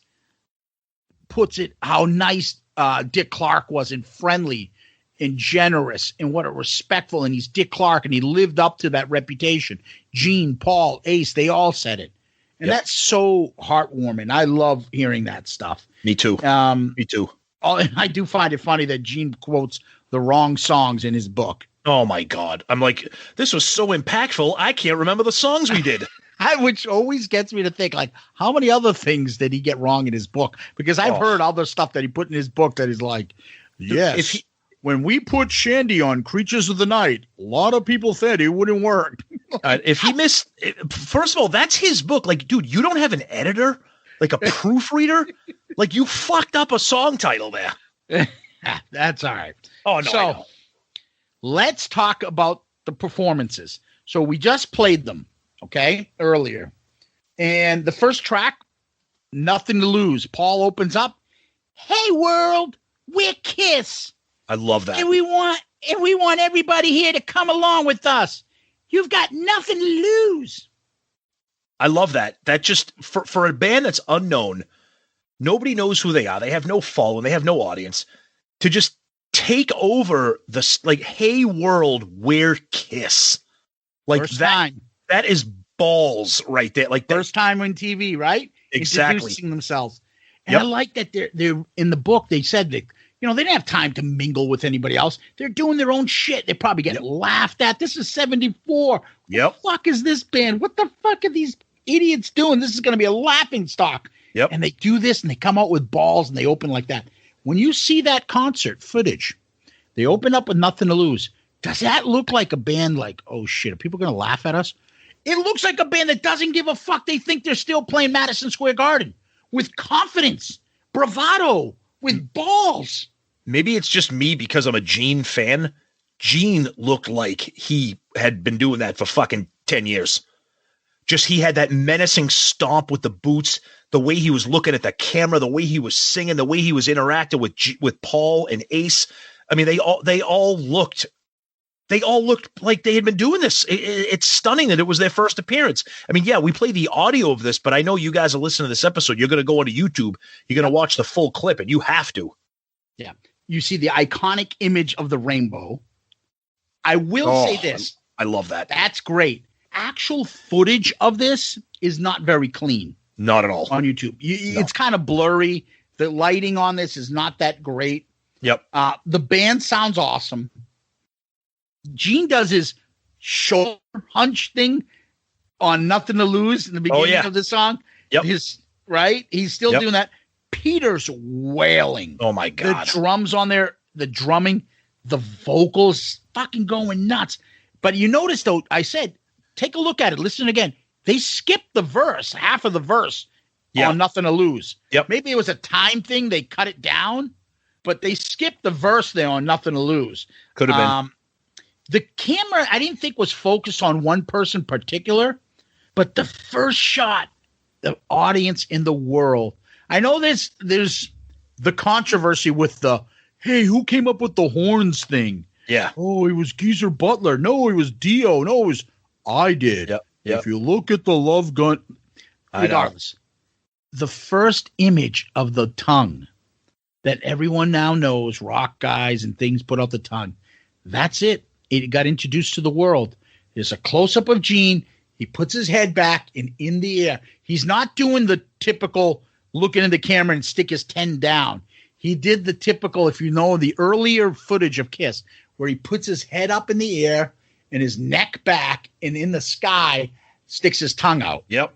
puts it, how nice Dick Clark was and friendly and generous and what a respectful, and he's Dick Clark and he lived up to that reputation. Gene, Paul, Ace, they all said it. And that's so heartwarming. I love hearing that stuff. Me too. Me too. And I do find it funny that Gene quotes the wrong songs in his book. Oh my God. I'm like, this was so impactful. I can't remember the songs we did. Which always gets me to think, like, how many other things did he get wrong in his book? Because I've heard other stuff that he put in his book that is like, yes, when we put Shandy on Creatures of the Night, a lot of people said it wouldn't work. If he missed, first of all, that's his book. Like, dude, you don't have an editor, like a proofreader. Like, you fucked up a song title there. That's all right. Oh, no. So let's talk about the performances. So we just played them, okay, earlier. And the first track, Nothin To Lose. Paul opens up. Hey, world, we're Kiss. I love that. And we want everybody here to come along with us. You've got nothing to lose. I love that. That just for a band that's unknown, nobody knows who they are. They have no following. They have no audience. To just take over this, like, hey world, we're Kiss. Like first time. That is balls right there. Like first time on TV, right? Exactly. Introducing themselves. And I like that they're in the book. They said that, you know, they didn't have time to mingle with anybody else. They're doing their own shit. They probably get laughed at. This is 74. Yep. What the fuck is this band? What the fuck are these idiots doing? This is going to be a laughing stock. Yep. And they do this and they come out with balls and they open like that. When you see that concert footage, they open up with Nothin To Lose. Does that look like a band like, oh shit, are people going to laugh at us? It looks like a band that doesn't give a fuck. They think they're still playing Madison Square Garden with confidence, bravado, with balls. Maybe it's just me because I'm a Gene fan. Gene looked like he had been doing that for fucking 10 years. Just he had that menacing stomp with the boots, the way he was looking at the camera, the way he was singing, the way he was interacting with Paul and Ace. I mean, they all looked like they had been doing this. It's stunning that it was their first appearance. I mean, yeah, we play the audio of this, but I know you guys are listening to this episode. You're going to go onto YouTube. You're going to watch the full clip, and you have to. Yeah. You see the iconic image of the rainbow. I will say this. I love that. That's great. actual footage of this is not very clean. Not at all. On YouTube. No. It's kind of blurry. The lighting on this is not that great. Yep. The band sounds awesome. Gene does his shoulder hunch thing on Nothin To Lose in the beginning of the song. Yep. He's still doing that. Peter's wailing. Oh my God. The drums on there, the drumming, the vocals fucking going nuts. But you notice though, I said, take a look at it. Listen again. They skipped the verse, half of the verse on Nothin To Lose. Yep. Maybe it was a time thing. They cut it down, but they skipped the verse there on Nothin To Lose. Could have been. The camera, I didn't think was focused on one person in particular, but the first shot, the audience in the world. I know there's the controversy with the, hey, who came up with the horns thing? Yeah. Oh, it was Geezer Butler. No, it was Dio. No, it was I did. Yep. If you look at the love gun, regardless, the first image of the tongue that everyone now knows, rock guys and things put out the tongue. That's it. It got introduced to the world. There's a close-up of Gene. He puts his head back and in the air. He's not doing the typical looking in the camera and stick his 10 down. He did the typical, if you know the earlier footage of Kiss, where he puts his head up in the air and his neck back and in the sky sticks his tongue out. Yep.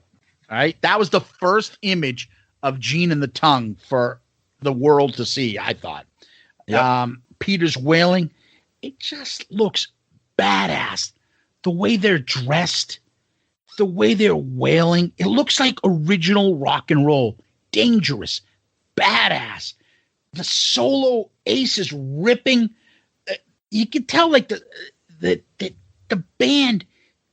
All right. That was the first image of Gene and the tongue for the world to see, I thought. Yep. Peter's wailing. It just looks badass. The way they're dressed, the way they're wailing. It looks like original rock and roll. Dangerous. Badass. The solo Ace is ripping. You can tell like the band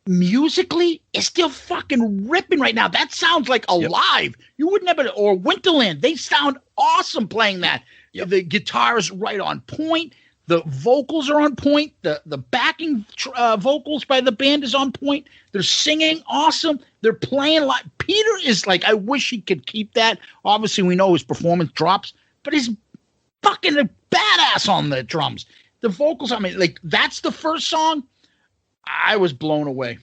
musically is still fucking ripping right now. That sounds like alive. You wouldn't have it. Or Winterland. They sound awesome playing that. Yep. The guitar is right on point. The vocals are on point. The backing vocals by the band is on point. They're singing awesome. They're playing like Peter is like, I wish he could keep that. Obviously, we know his performance drops, but he's fucking a badass on the drums. The vocals, I mean, like that's the first song. I was blown away.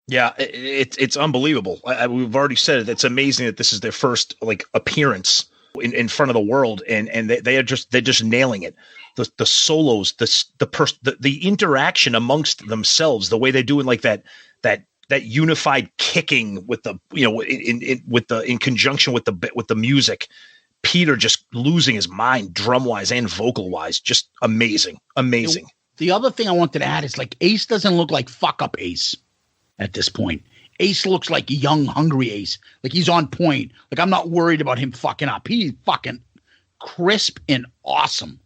Yeah, it's unbelievable. We've already said it. It's amazing that this is their first like appearance in front of the world, and they're just nailing it. The solos, the interaction amongst themselves, the way they're doing like that unified kicking with the in conjunction with the music. Peter just losing his mind drum wise and vocal wise, just amazing. The other thing I wanted to add is like Ace doesn't look like fuck up Ace at this point. Ace looks like young, hungry Ace. Like he's on point. Like I'm not worried about him fucking up. He's fucking crisp and awesome.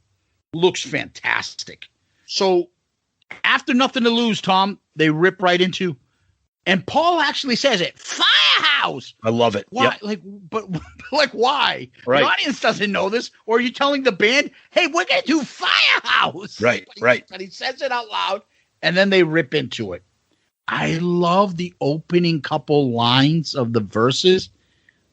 Looks fantastic. So after Nothin To Lose, Tom, they rip right into, and Paul actually says it, Firehouse. I love it. Why? Yep. Like why? Right. The audience doesn't know this, or are you telling the band, hey, we're gonna do Firehouse? Right. But he says it out loud, and then they rip into it. I love the opening couple lines of the verses.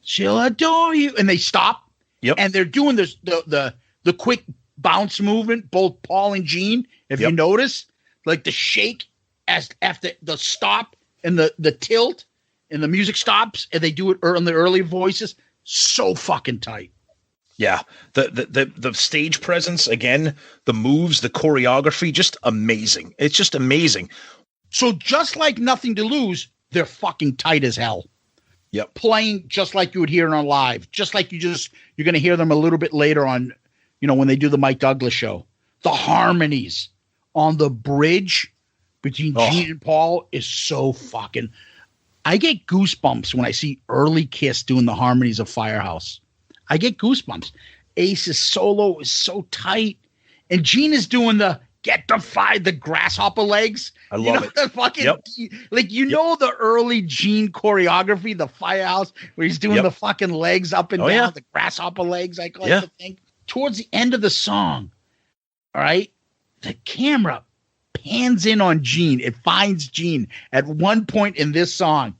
She'll adore you, and they stop. Yep. And they're doing this the quick bounce movement, both Paul and Gene. If you notice, like the shake as after the stop and the tilt, and the music stops, and they do it in the early voices. So fucking tight. Yeah, the stage presence again, the moves, the choreography, just amazing. It's just amazing. So just like Nothin To Lose, they're fucking tight as hell. Yep. Playing just like you would hear it on live, just like you're going to hear them a little bit later on, when they do the Mike Douglas show. The harmonies on the bridge between Gene and Paul is so fucking. I get goosebumps when I see early Kiss doing the harmonies of Firehouse. I get goosebumps. Ace's solo is so tight, and Gene is doing the the grasshopper legs. I love it. The fucking know the early Gene choreography, the Firehouse, where he's doing the fucking legs up and down, the grasshopper legs. I like to think. Towards the end of the song, all right, the camera pans in on Gene. It finds Gene at one point in this song.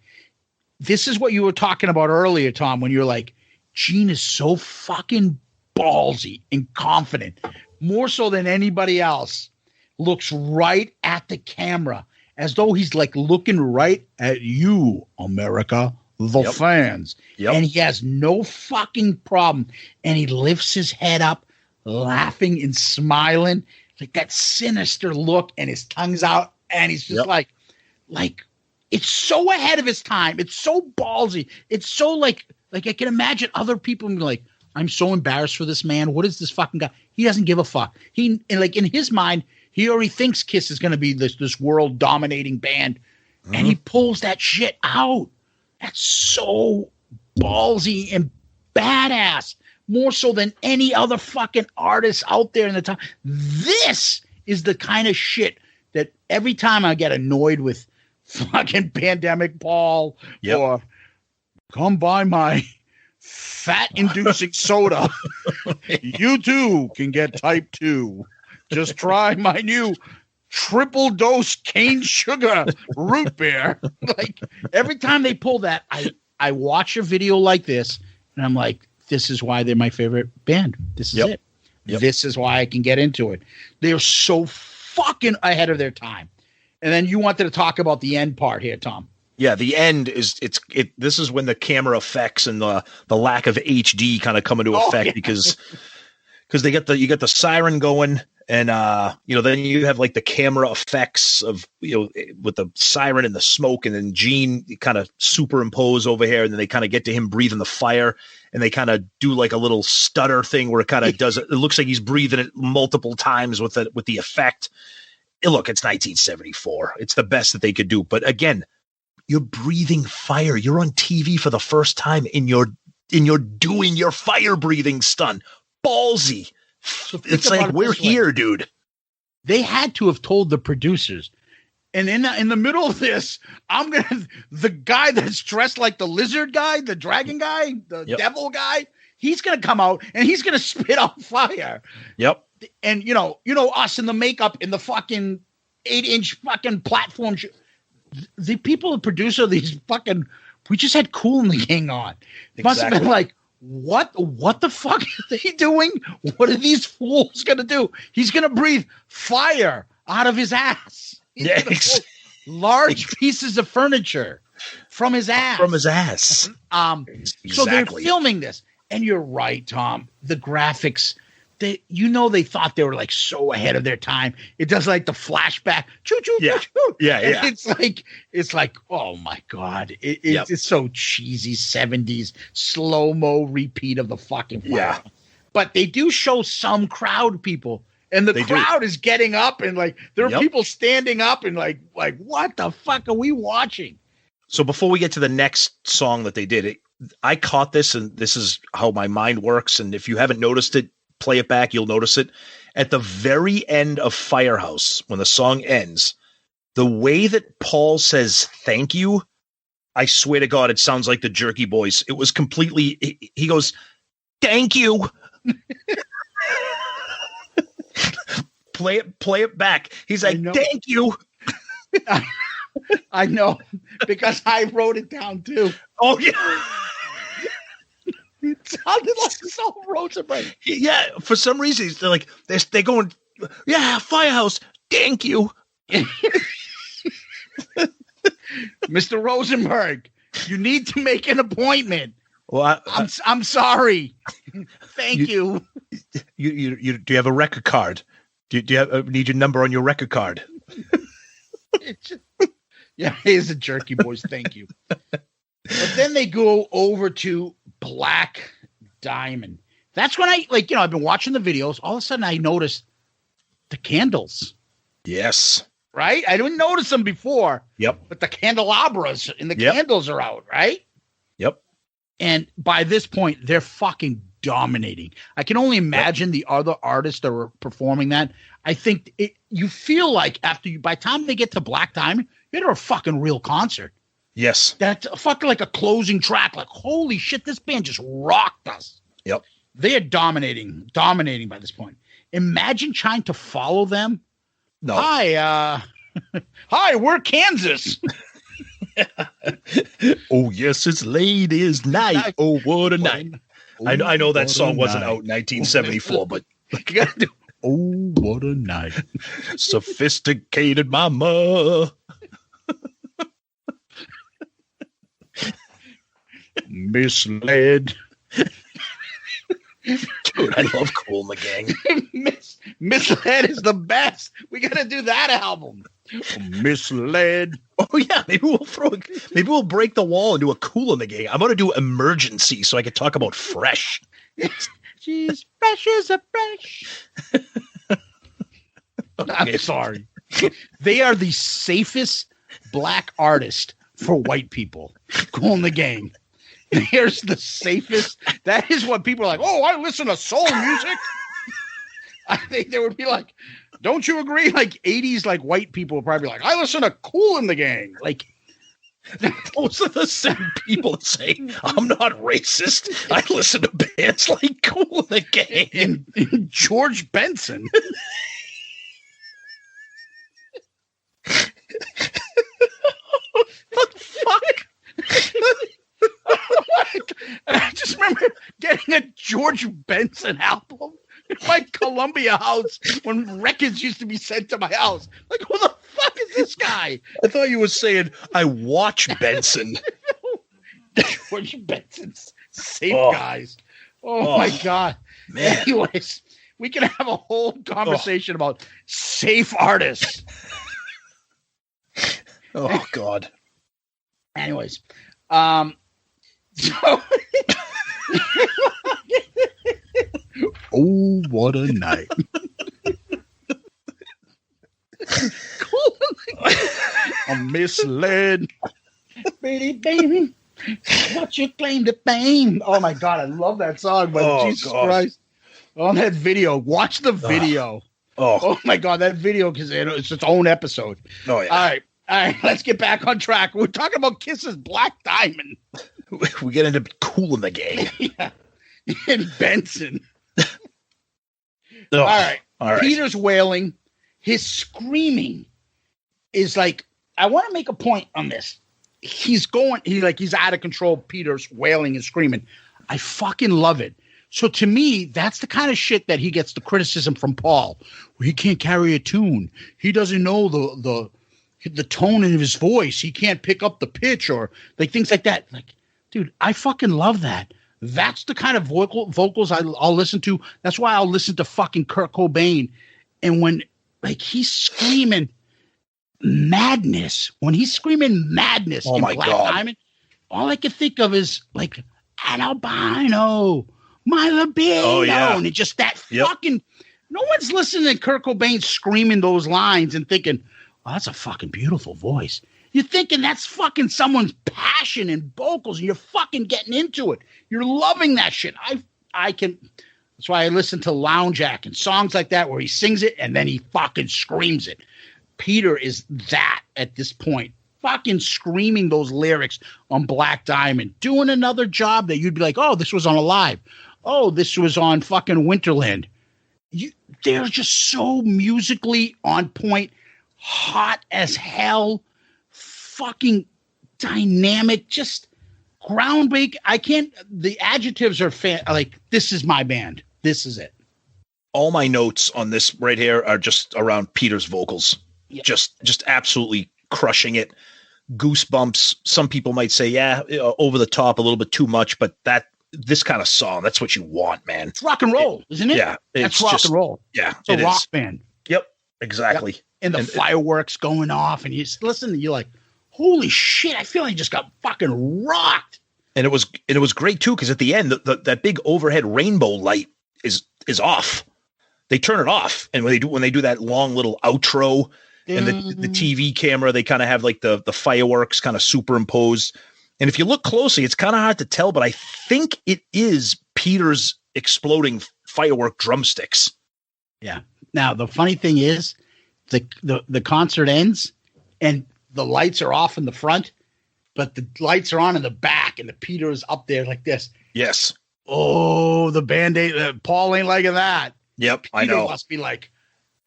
This is what you were talking about earlier, Tom, when you're like, Gene is so fucking ballsy and confident, more so than anybody else, looks right at the camera as though he's like looking right at you, America, the fans. Yep. And he has no fucking problem. And he lifts his head up, laughing and smiling, like that sinister look, and his tongue's out, and he's just like it's so ahead of his time. It's so ballsy. It's so like I can imagine other people being like, I'm so embarrassed for this man. What is this fucking guy? He doesn't give a fuck. In his mind, he already thinks Kiss is going to be this world dominating band, and he pulls that shit out. That's so ballsy and badass, more so than any other fucking artist out there in the time. This is the kind of shit that every time I get annoyed with fucking Pandemic Paul or come by my fat-inducing soda, you too can get type 2. Just try my new triple dose cane sugar root beer. Like every time they pull that, I watch a video like this and I'm like, this is why they're my favorite band. This is it. This is why I can get into it. They're so fucking ahead of their time. And then you wanted to talk about the end part here, Tom. Yeah, the end is this is when the camera effects and the lack of HD kind of come into effect because you get the siren going. And, then you have like the camera effects of, with the siren and the smoke, and then Gene kind of superimpose over here. And then they kind of get to him breathing the fire, and they kind of do like a little stutter thing where it kind of does it. It looks like he's breathing it multiple times with the effect. Look, it's 1974. It's the best that they could do. But again, you're breathing fire. You're on TV for the first time and you're doing your fire breathing stunt. Ballsy. It's like, we're here, dude. They had to have told the producers, and in the middle of this, the guy that's dressed like the lizard guy, the dragon guy, the devil guy, he's gonna come out and he's gonna spit out fire. Yep. And you know us in the makeup in the fucking 8-inch fucking platform. The people, the producer, these fucking, we just had Kool and the Gang on. It must have been like, what the fuck are they doing? What are these fools gonna do? He's gonna breathe fire out of his ass. Large pieces of furniture from his ass. So they're filming this, and you're right, Tom. The graphics, they thought they were like so ahead of their time. It does like the flashback, choo. It's like, oh my god, it's so cheesy 70s slow-mo repeat of the fucking fire. Yeah. But they do show some crowd people, and the crowd is getting up, and like there are people standing up, and like what the fuck are we watching? So before we get to the next song that they did, I caught this, and this is how my mind works. And if you haven't noticed it, play it back, you'll notice it. At the very end of Firehouse, when the song ends, the way that Paul says thank you, I swear to God, it sounds like the Jerky Boys. It was completely, he goes, thank you. Play it back. He's like, thank you. I know, because I wrote it down too. Oh, yeah. It sounded like Saul Rosenberg. Yeah, for some reason, they're going, yeah, Firehouse, thank you. Mr. Rosenberg, you need to make an appointment. Well, I'm sorry. Thank you. Do you have a record card? Do you need your number on your record card? Yeah, here's a Jerky Boys. Thank you. But then they go over to Black Diamond. That's when I've been watching the videos. All of a sudden I noticed the candles. Yes. Right? I didn't notice them before. Yep. But the candelabras and the candles are out, right? Yep. And by this point, they're fucking dominating. I can only imagine the other artists that were performing that. I think you feel like by the time they get to Black Diamond, you're at a fucking real concert. Yes. That's fucking like a closing track. Like, holy shit, this band just rocked us. Yep. They are dominating by this point. Imagine trying to follow them. No. Hi, we're Kansas. Oh, yes, it's ladies' night. Oh, what a night. I know that song wasn't out in 1974, but you gotta do, oh, what a night. Sophisticated mama. Misled. Dude, I love Cool in the Gang. Misled is the best. We gotta do that album. Misled. Oh yeah, maybe we'll break the wall and do a Cool in the Gang. I'm gonna do Emergency so I can talk about Fresh. She's fresh as a fresh. I'm sorry. They are the safest black artist for white people. Cool in the Gang. Here's the safest. That is what people are like. Oh, I listen to soul music. I think they would be like, don't you agree? Like 80s, like white people would probably be like, I listen to Cool in the Gang. Like, those are the same people that say, I'm not racist. I listen to bands like Cool in the Gang. And George Benson. What the fuck? And I just remember getting a George Benson album in my Columbia house when records used to be sent to my house. Like, who the fuck is this guy? I thought you were saying, I watch Benson. George Benson's safe guys. Oh my God. Man. Anyways, we can have a whole conversation about safe artists. Oh God. Anyways, so oh, what a night. Cool. I'm misled. Pretty baby, what's your claim to fame? Oh my God, I love that song, but Jesus Christ. On that video, watch the video. Oh my God, that video, because it's its own episode. Oh yeah. All right, let's get back on track. We're talking about Kiss's Black Diamond. We get into Cool in the Gang. Yeah. And Benson. All right. Peter's wailing. His screaming is like, I want to make a point on this. He's out of control. Peter's wailing and screaming. I fucking love it. So to me, that's the kind of shit that he gets the criticism from Paul. Well, he can't carry a tune. He doesn't know the tone of his voice. He can't pick up the pitch or like things like that. Like, dude, I fucking love that. That's the kind of vocals I'll listen to. That's why I'll listen to fucking Kurt Cobain. And when like he's screaming madness, in Black Diamond, all I can think of is like an albino, my libido. And it just that fucking, no one's listening to Kurt Cobain screaming those lines and thinking, oh, that's a fucking beautiful voice. You're thinking that's fucking someone's passion and vocals, and you're fucking getting into it. You're loving that shit. I can. That's why I listen to Lounge Act and songs like that where he sings it and then he fucking screams it. Peter is that at this point, fucking screaming those lyrics on Black Diamond, doing another job that you'd be like, oh, this was on Alive. Oh, this was on fucking Winterland. They're just so musically on point. Hot as hell, fucking dynamic, just groundbreaking. The adjectives are like, this is my band. This is it. All my notes on this right here are just around Peter's vocals. Yep. Just absolutely crushing it. Goosebumps. Some people might say, over the top, a little bit too much, but this kind of song, that's what you want, man. It's rock and roll, isn't it? Yeah. That's rock and roll. Yeah. It's a rock band. Yep. Exactly. Yep. And the fireworks going off, and you listen, and you're like, holy shit, I feel like I just got fucking rocked. And it was great too, because at the end, that big overhead rainbow light is off. They turn it off, and when they do that long little outro, and the TV camera, they kind of have like the fireworks kind of superimposed. And if you look closely, it's kind of hard to tell, but I think it is Peter's exploding firework drumsticks. Yeah. Now the funny thing is, the concert ends and the lights are off in the front, but the lights are on in the back, and the Peter is up there like this. Yes. Oh, the Band-Aid. Paul ain't liking that. Yep, Peter I know. Must be like,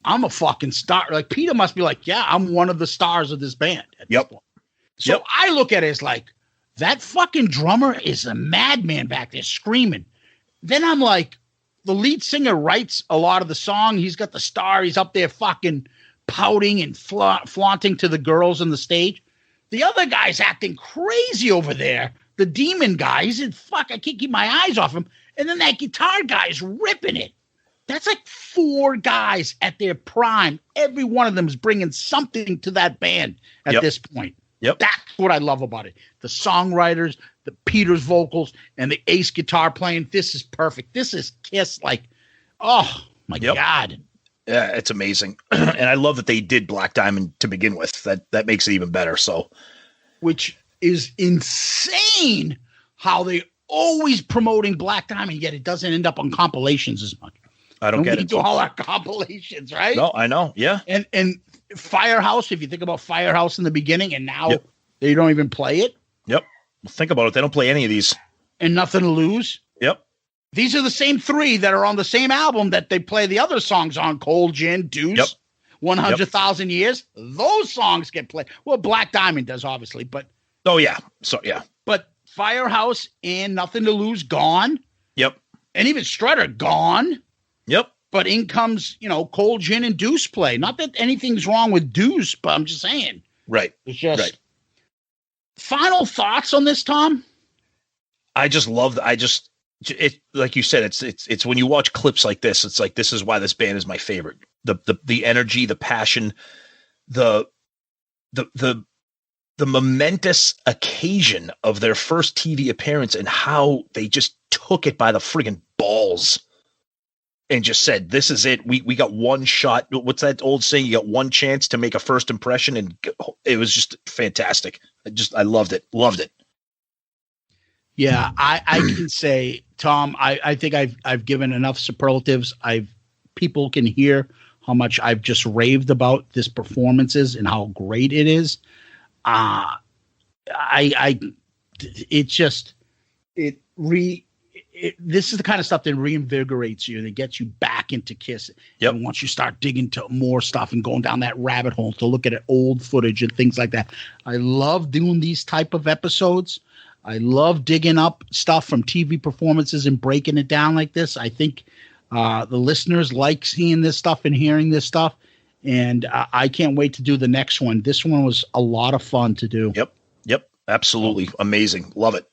I'm a fucking star. Like Peter must be like, yeah, I'm one of the stars of this band. Yep. So I look at it as like, that fucking drummer is a madman back there screaming. Then I'm like, the lead singer writes a lot of the song. He's got the star. He's up there fucking pouting and flaunting to the girls on the stage. The other guy's acting crazy over there, the demon guy. He's in fuck. I can't keep my eyes off him. And then that guitar guy is ripping it. That's like 4 guys at their prime. Every one of them is bringing something to that band at this point. Yep. That's what I love about it. The songwriters, the Peter's vocals, and the Ace guitar playing. This is perfect. This is Kiss. Like, oh my God. Yeah, it's amazing. And I love that they did Black Diamond to begin with. That makes it even better. So, which is insane how they always promoting Black Diamond, yet it doesn't end up on compilations as much. I don't get it. We do all our compilations, right? No, I know. Yeah. And Firehouse, if you think about Firehouse in the beginning, and now they don't even play it. Yep. Think about it. They don't play any of these. And Nothin To Lose. Yep. These are the same 3 that are on the same album that they play the other songs on. Cold Gin, Deuce, 100,000 Years. Those songs get played. Well, Black Diamond does, obviously, but. Oh, yeah. So, yeah. But Firehouse and Nothin To Lose, gone. Yep. And even Strutter, gone. Yep. But in comes, Cold Gin and Deuce play. Not that anything's wrong with Deuce, but I'm just saying. Right. It's just. Final thoughts on this, Tom? I just love it. Like you said, it's when you watch clips like this, it's like, this is why this band is my favorite. The energy, the passion, the momentous occasion of their first TV appearance and how they just took it by the friggin' balls and just said, this is it. We got one shot. What's that old saying? You got one chance to make a first impression. And it was just fantastic. I loved it. Loved it. Yeah, I can say, Tom, I think I've given enough superlatives. People can hear how much I've just raved about this performances and how great it is. This is the kind of stuff that reinvigorates you and it gets you back into Kiss. Yep. And once you start digging to more stuff and going down that rabbit hole to look at old footage and things like that. I love doing these type of episodes. I love digging up stuff from TV performances and breaking it down like this. I think the listeners like seeing this stuff and hearing this stuff. And I can't wait to do the next one. This one was a lot of fun to do. Yep. Absolutely. Amazing. Love it.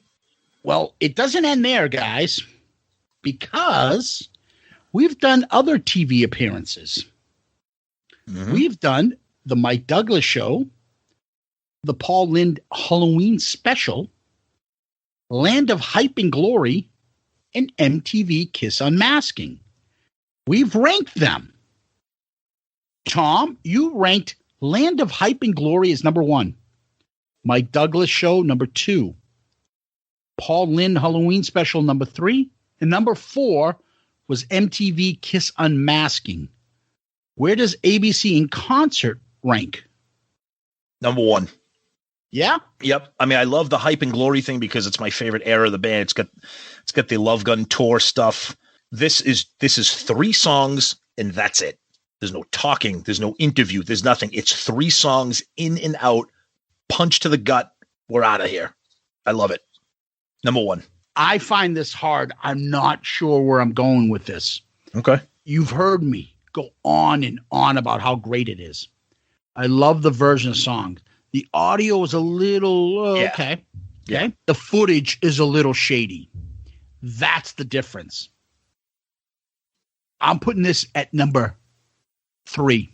Well, it doesn't end there, guys, because we've done other TV appearances. Mm-hmm. We've done the Mike Douglas Show, the Paul Lynde Halloween Special, Land of Hype and Glory, and MTV Kiss Unmasking. We've ranked them. Tom, you ranked Land of Hype and Glory as number 1. Mike Douglas Show, number 2. Paul Lynde Halloween Special, number 3. And number 4 was MTV Kiss Unmasking. Where does ABC in Concert rank? Number 1. Yeah? Yep. I mean, I love the Hype and Glory thing because it's my favorite era of the band. It's got the Love Gun tour stuff. This is 3 songs and that's it. There's no talking. There's no interview. There's nothing. It's 3 songs in and out, punch to the gut. We're out of here. I love it. Number 1. I find this hard. I'm not sure where I'm going with this. Okay. You've heard me go on and on about how great it is. I love the version of song. The audio is a little okay. Yeah. The footage is a little shady. That's the difference. I'm putting this at number 3.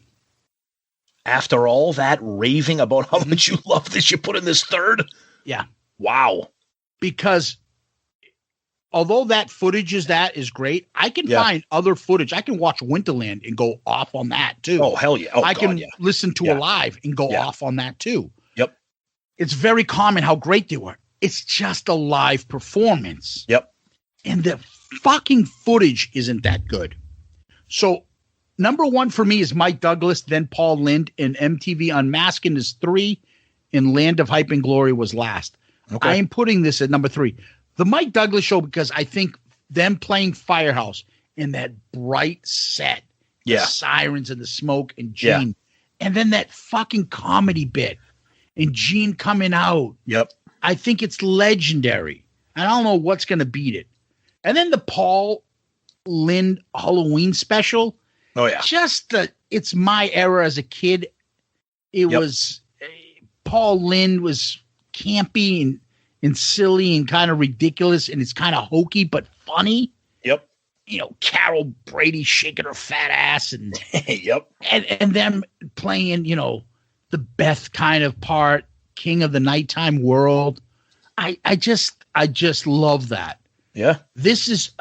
After all that raving about how much you love this, you put in this 3rd? Yeah. Wow. Because although that footage is great, I can find other footage. I can watch Winterland and go off on that too. Oh, hell yeah. Oh, I can listen to Alive and go off on that too. Yep. It's very common how great they were. It's just a live performance. Yep. And the fucking footage isn't that good. So number 1 for me is Mike Douglas, then Paul Lynde, and MTV Unmasking is 3, and Land of Hype and Glory was last. Okay. I am putting this at number 3. The Mike Douglas Show, because I think them playing Firehouse in that bright set, the sirens and the smoke and Gene, and then that fucking comedy bit and Gene coming out. Yep. I think it's legendary. I don't know what's going to beat it. And then the Paul Lynde Halloween Special. Oh, yeah. It's my era as a kid. It was Paul Lynde was campy and and silly and kind of ridiculous, and it's kind of hokey but funny. Yep. You know, Carol Brady shaking her fat ass and yep. And them playing, you know, the Beth kind of part, King of the Nighttime World. I just love that. Yeah. This is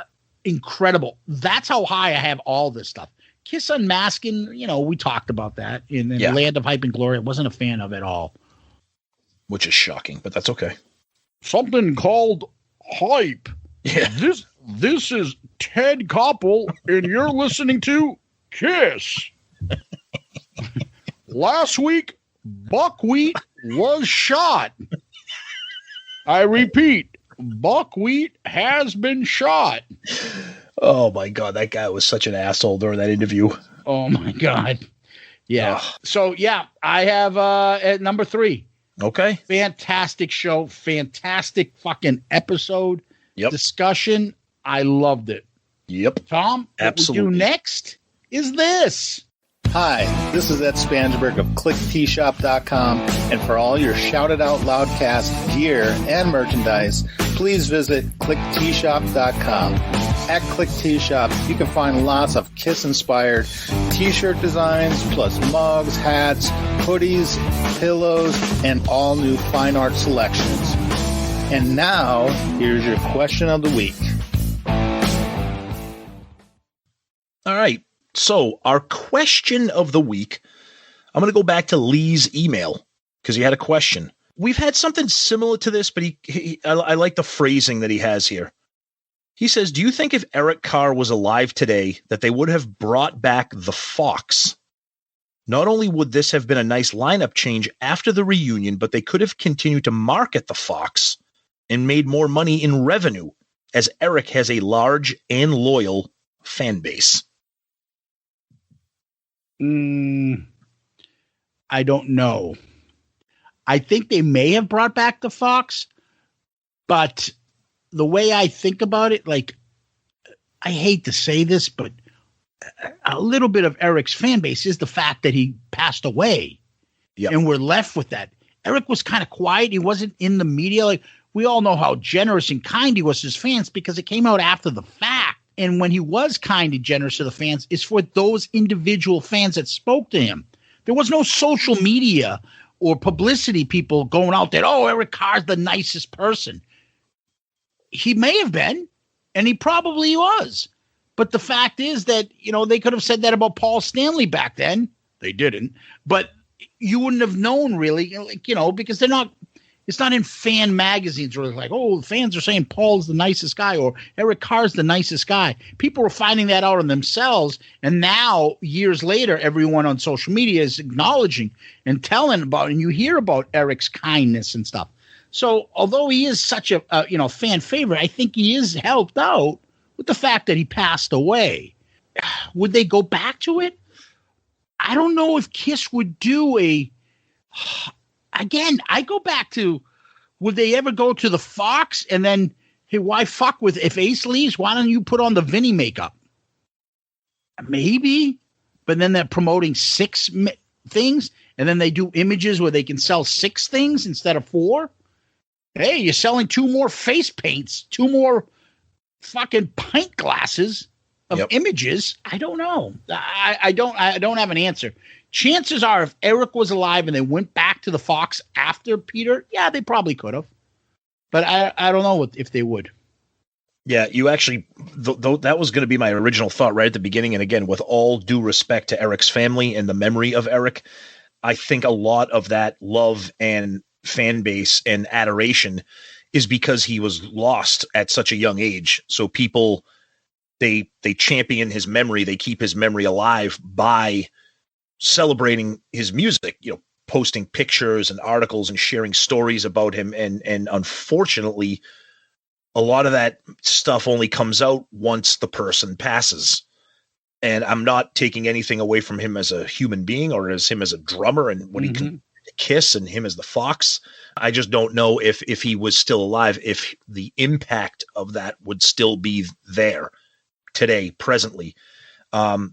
incredible. That's how high I have all this stuff. Kiss Unmasking, you know, we talked about that in Land of Hype and Glory. I wasn't a fan of it all. Which is shocking, but that's okay. Something called hype. Yeah. This is Ted Koppel, and you're listening to Kiss. Last week, buckwheat was shot. I repeat, buckwheat has been shot. Oh my God, that guy was such an asshole during that interview. Oh my God. Yeah. So yeah, I have at number 3. Okay. Fantastic show, fantastic fucking episode. Yep. Discussion. I loved it. Yep. Tom, absolutely. What we do next is this. Hi, this is Ed Spansberg of ClickTshop.com, and for all your Shouted Out Loudcast gear and merchandise, please visit ClickTshop.com. At ClickTshop, you can find lots of Kiss-inspired t-shirt designs, plus mugs, hats, hoodies, pillows, and all new fine art selections. And now, here's your question of the week. All right. So our question of the week, I'm going to go back to Lee's email because he had a question. We've had something similar to this, but I like the phrasing that he has here. He says, do you think if Eric Carr was alive today that they would have brought back the Fox? Not only would this have been a nice lineup change after the reunion, but they could have continued to market the Fox and made more money in revenue, as Eric has a large and loyal fan base. I don't know. I think they may have brought back the Fox, but the way I think about it, like, I hate to say this, but a little bit of Eric's fan base is the fact that he passed away. Yep. And we're left with that. Eric was kind of quiet. He wasn't in the media. Like, we all know how generous and kind he was to his fans because it came out after the fact. And when he was kind and generous to the fans, it's for those individual fans that spoke to him. There was no social media or publicity people going out there, oh, Eric Carr's the nicest person. He may have been, and he probably was. But the fact is that, you know, they could have said that about Paul Stanley back then. They didn't. But you wouldn't have known really, like, you know, because they're not, it's not in fan magazines where it's like, oh, fans are saying Paul's the nicest guy or Eric Carr's the nicest guy. People were finding that out on themselves. And now, years later, everyone on social media is acknowledging and telling about, and you hear about Eric's kindness and stuff. So although he is such a fan favorite, I think he is helped out with the fact that he passed away. Would they go back to it? I don't know if Kiss would do a... Again, I go back to, would they ever go to the Fox and then, hey, why fuck with, if Ace leaves, why don't you put on the Vinny makeup? Maybe, but then they're promoting 6 things, and then they do images where they can sell 6 things instead of 4. Hey, you're selling 2 more face paints, 2 more fucking pint glasses of images. I don't know. I don't have an answer. Chances are, if Eric was alive and they went back to the Fox after Peter, yeah, they probably could have. But I don't know if they would. Yeah, you actually, that was going to be my original thought right at the beginning. And again, with all due respect to Eric's family and the memory of Eric, I think a lot of that love and fan base and adoration is because he was lost at such a young age. So people, they champion his memory. They keep his memory alive by celebrating his music, you know, posting pictures and articles and sharing stories about him. And unfortunately, a lot of that stuff only comes out once the person passes. And I'm not taking anything away from him as a human being or as him as a drummer and what he can Kiss and him as the Fox. I just don't know if he was still alive, if the impact of that would still be there today, presently.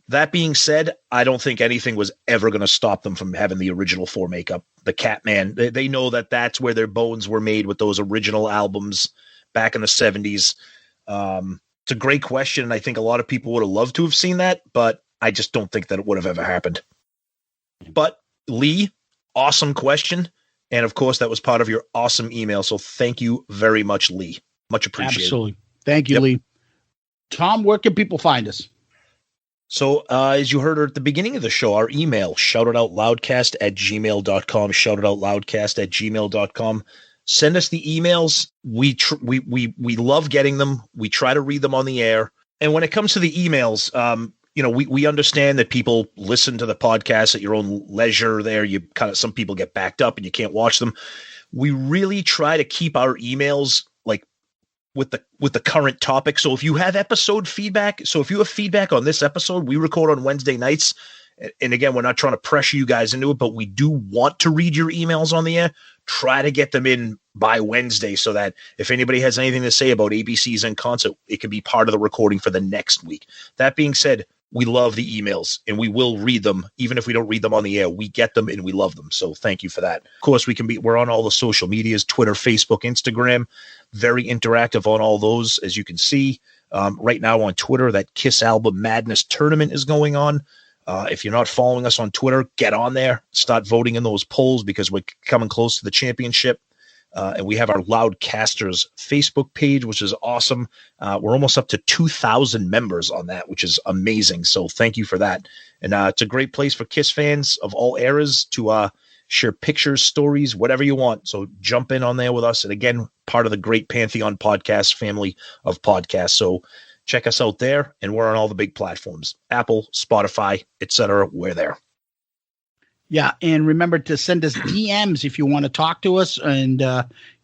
That being said, I don't think anything was ever going to stop them from having the original 4 makeup. The Catman, they know that that's where their bones were made with those original albums back in the 70s. It's a great question, and I think a lot of people would have loved to have seen that, but I just don't think that it would have ever happened. But Lee, awesome question. And of course, that was part of your awesome email. So thank you very much, Lee. Much appreciated. Absolutely. Thank you, Lee. Tom, where can people find us? So as you heard at the beginning of the show, our email, shoutitoutloudcast@gmail.com, shoutitoutloudcast@gmail.com. Send us the emails. We love getting them. We try to read them on the air. And when it comes to the emails, we understand that people listen to the podcast at your own leisure there. Some people get backed up and you can't watch them. We really try to keep our emails like with the current topic. So if you have episode feedback, if you have feedback on this episode, we record on Wednesday nights. And again, we're not trying to pressure you guys into it, but we do want to read your emails on the air. Try to get them in by Wednesday so that if anybody has anything to say about ABCs in concert, it can be part of the recording for the next week. That being said, we love the emails and we will read them. Even if we don't read them on the air, we get them and we love them. So thank you for that. Of course, we're on all the social medias, Twitter, Facebook, Instagram, very interactive on all those. As you can see right now on Twitter, that Kiss Album Madness tournament is going on. If you're not following us on Twitter, get on there, start voting in those polls because we're coming close to the championship. And we have our Loudcasters Facebook page, which is awesome. We're almost up to 2,000 members on that, which is amazing. So thank you for that. And it's a great place for Kiss fans of all eras to share pictures, stories, whatever you want. So jump in on there with us. And again, part of the great Pantheon podcast family of podcasts. So check us out there. And we're on all the big platforms, Apple, Spotify, etc. We're there. Yeah, and remember to send us DMs if you want to talk to us, and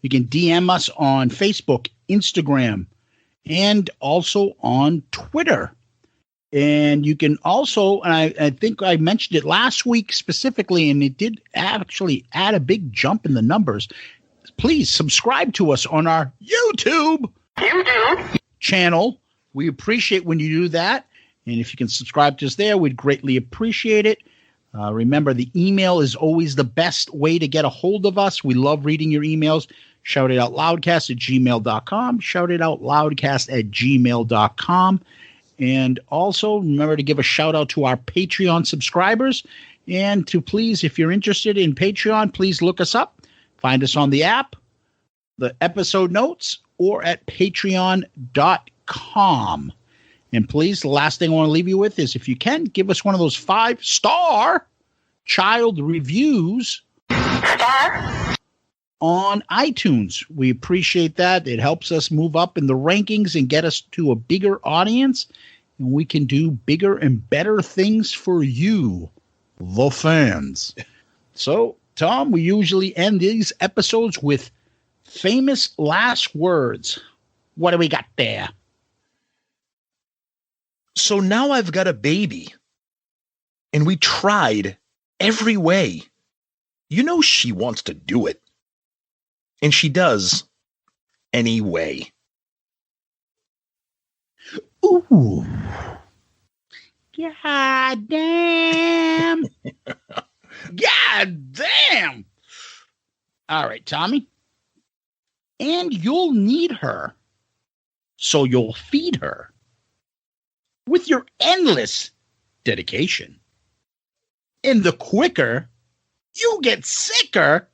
you can DM us on Facebook, Instagram, and also on Twitter. And you can also, and I think I mentioned it last week specifically, and it did actually add a big jump in the numbers. Please subscribe to us on our YouTube channel. We appreciate when you do that. And if you can subscribe to us there, we'd greatly appreciate it. Remember, the email is always the best way to get a hold of us. We love reading your emails. Shout it out loudcast@gmail.com. Shout it out loudcast@gmail.com. And also remember to give a shout out to our Patreon subscribers. And to please, if you're interested in Patreon, please look us up. Find us on the app, the episode notes, or at patreon.com. And please, the last thing I want to leave you with is if you can, give us one of those 5-star child reviews on iTunes. We appreciate that. It helps us move up in the rankings and get us to a bigger audience. And we can do bigger and better things for you, the fans. So, Tom, we usually end these episodes with famous last words. What do we got there? So now I've got a baby, and we tried every way. You know she wants to do it, and she does anyway. Ooh. God damn. God damn. All right, Tommy. And you'll need her, so you'll feed her. With your endless dedication. And the quicker you get sicker,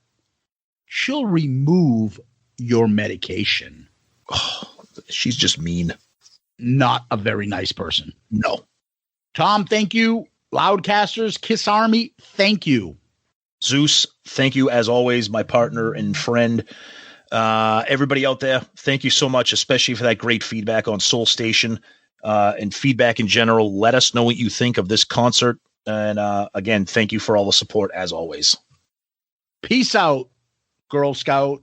she'll remove your medication. Oh, she's just mean. Not a very nice person. No. Tom, thank you. Loudcasters, Kiss Army, thank you. Zeus, thank you as always, my partner and friend. Everybody out there, thank you so much, especially for that great feedback on Soul Station. And feedback in general. Let us know what you think of this concert. And again, thank you for all the support as always. Peace out, Girl Scout.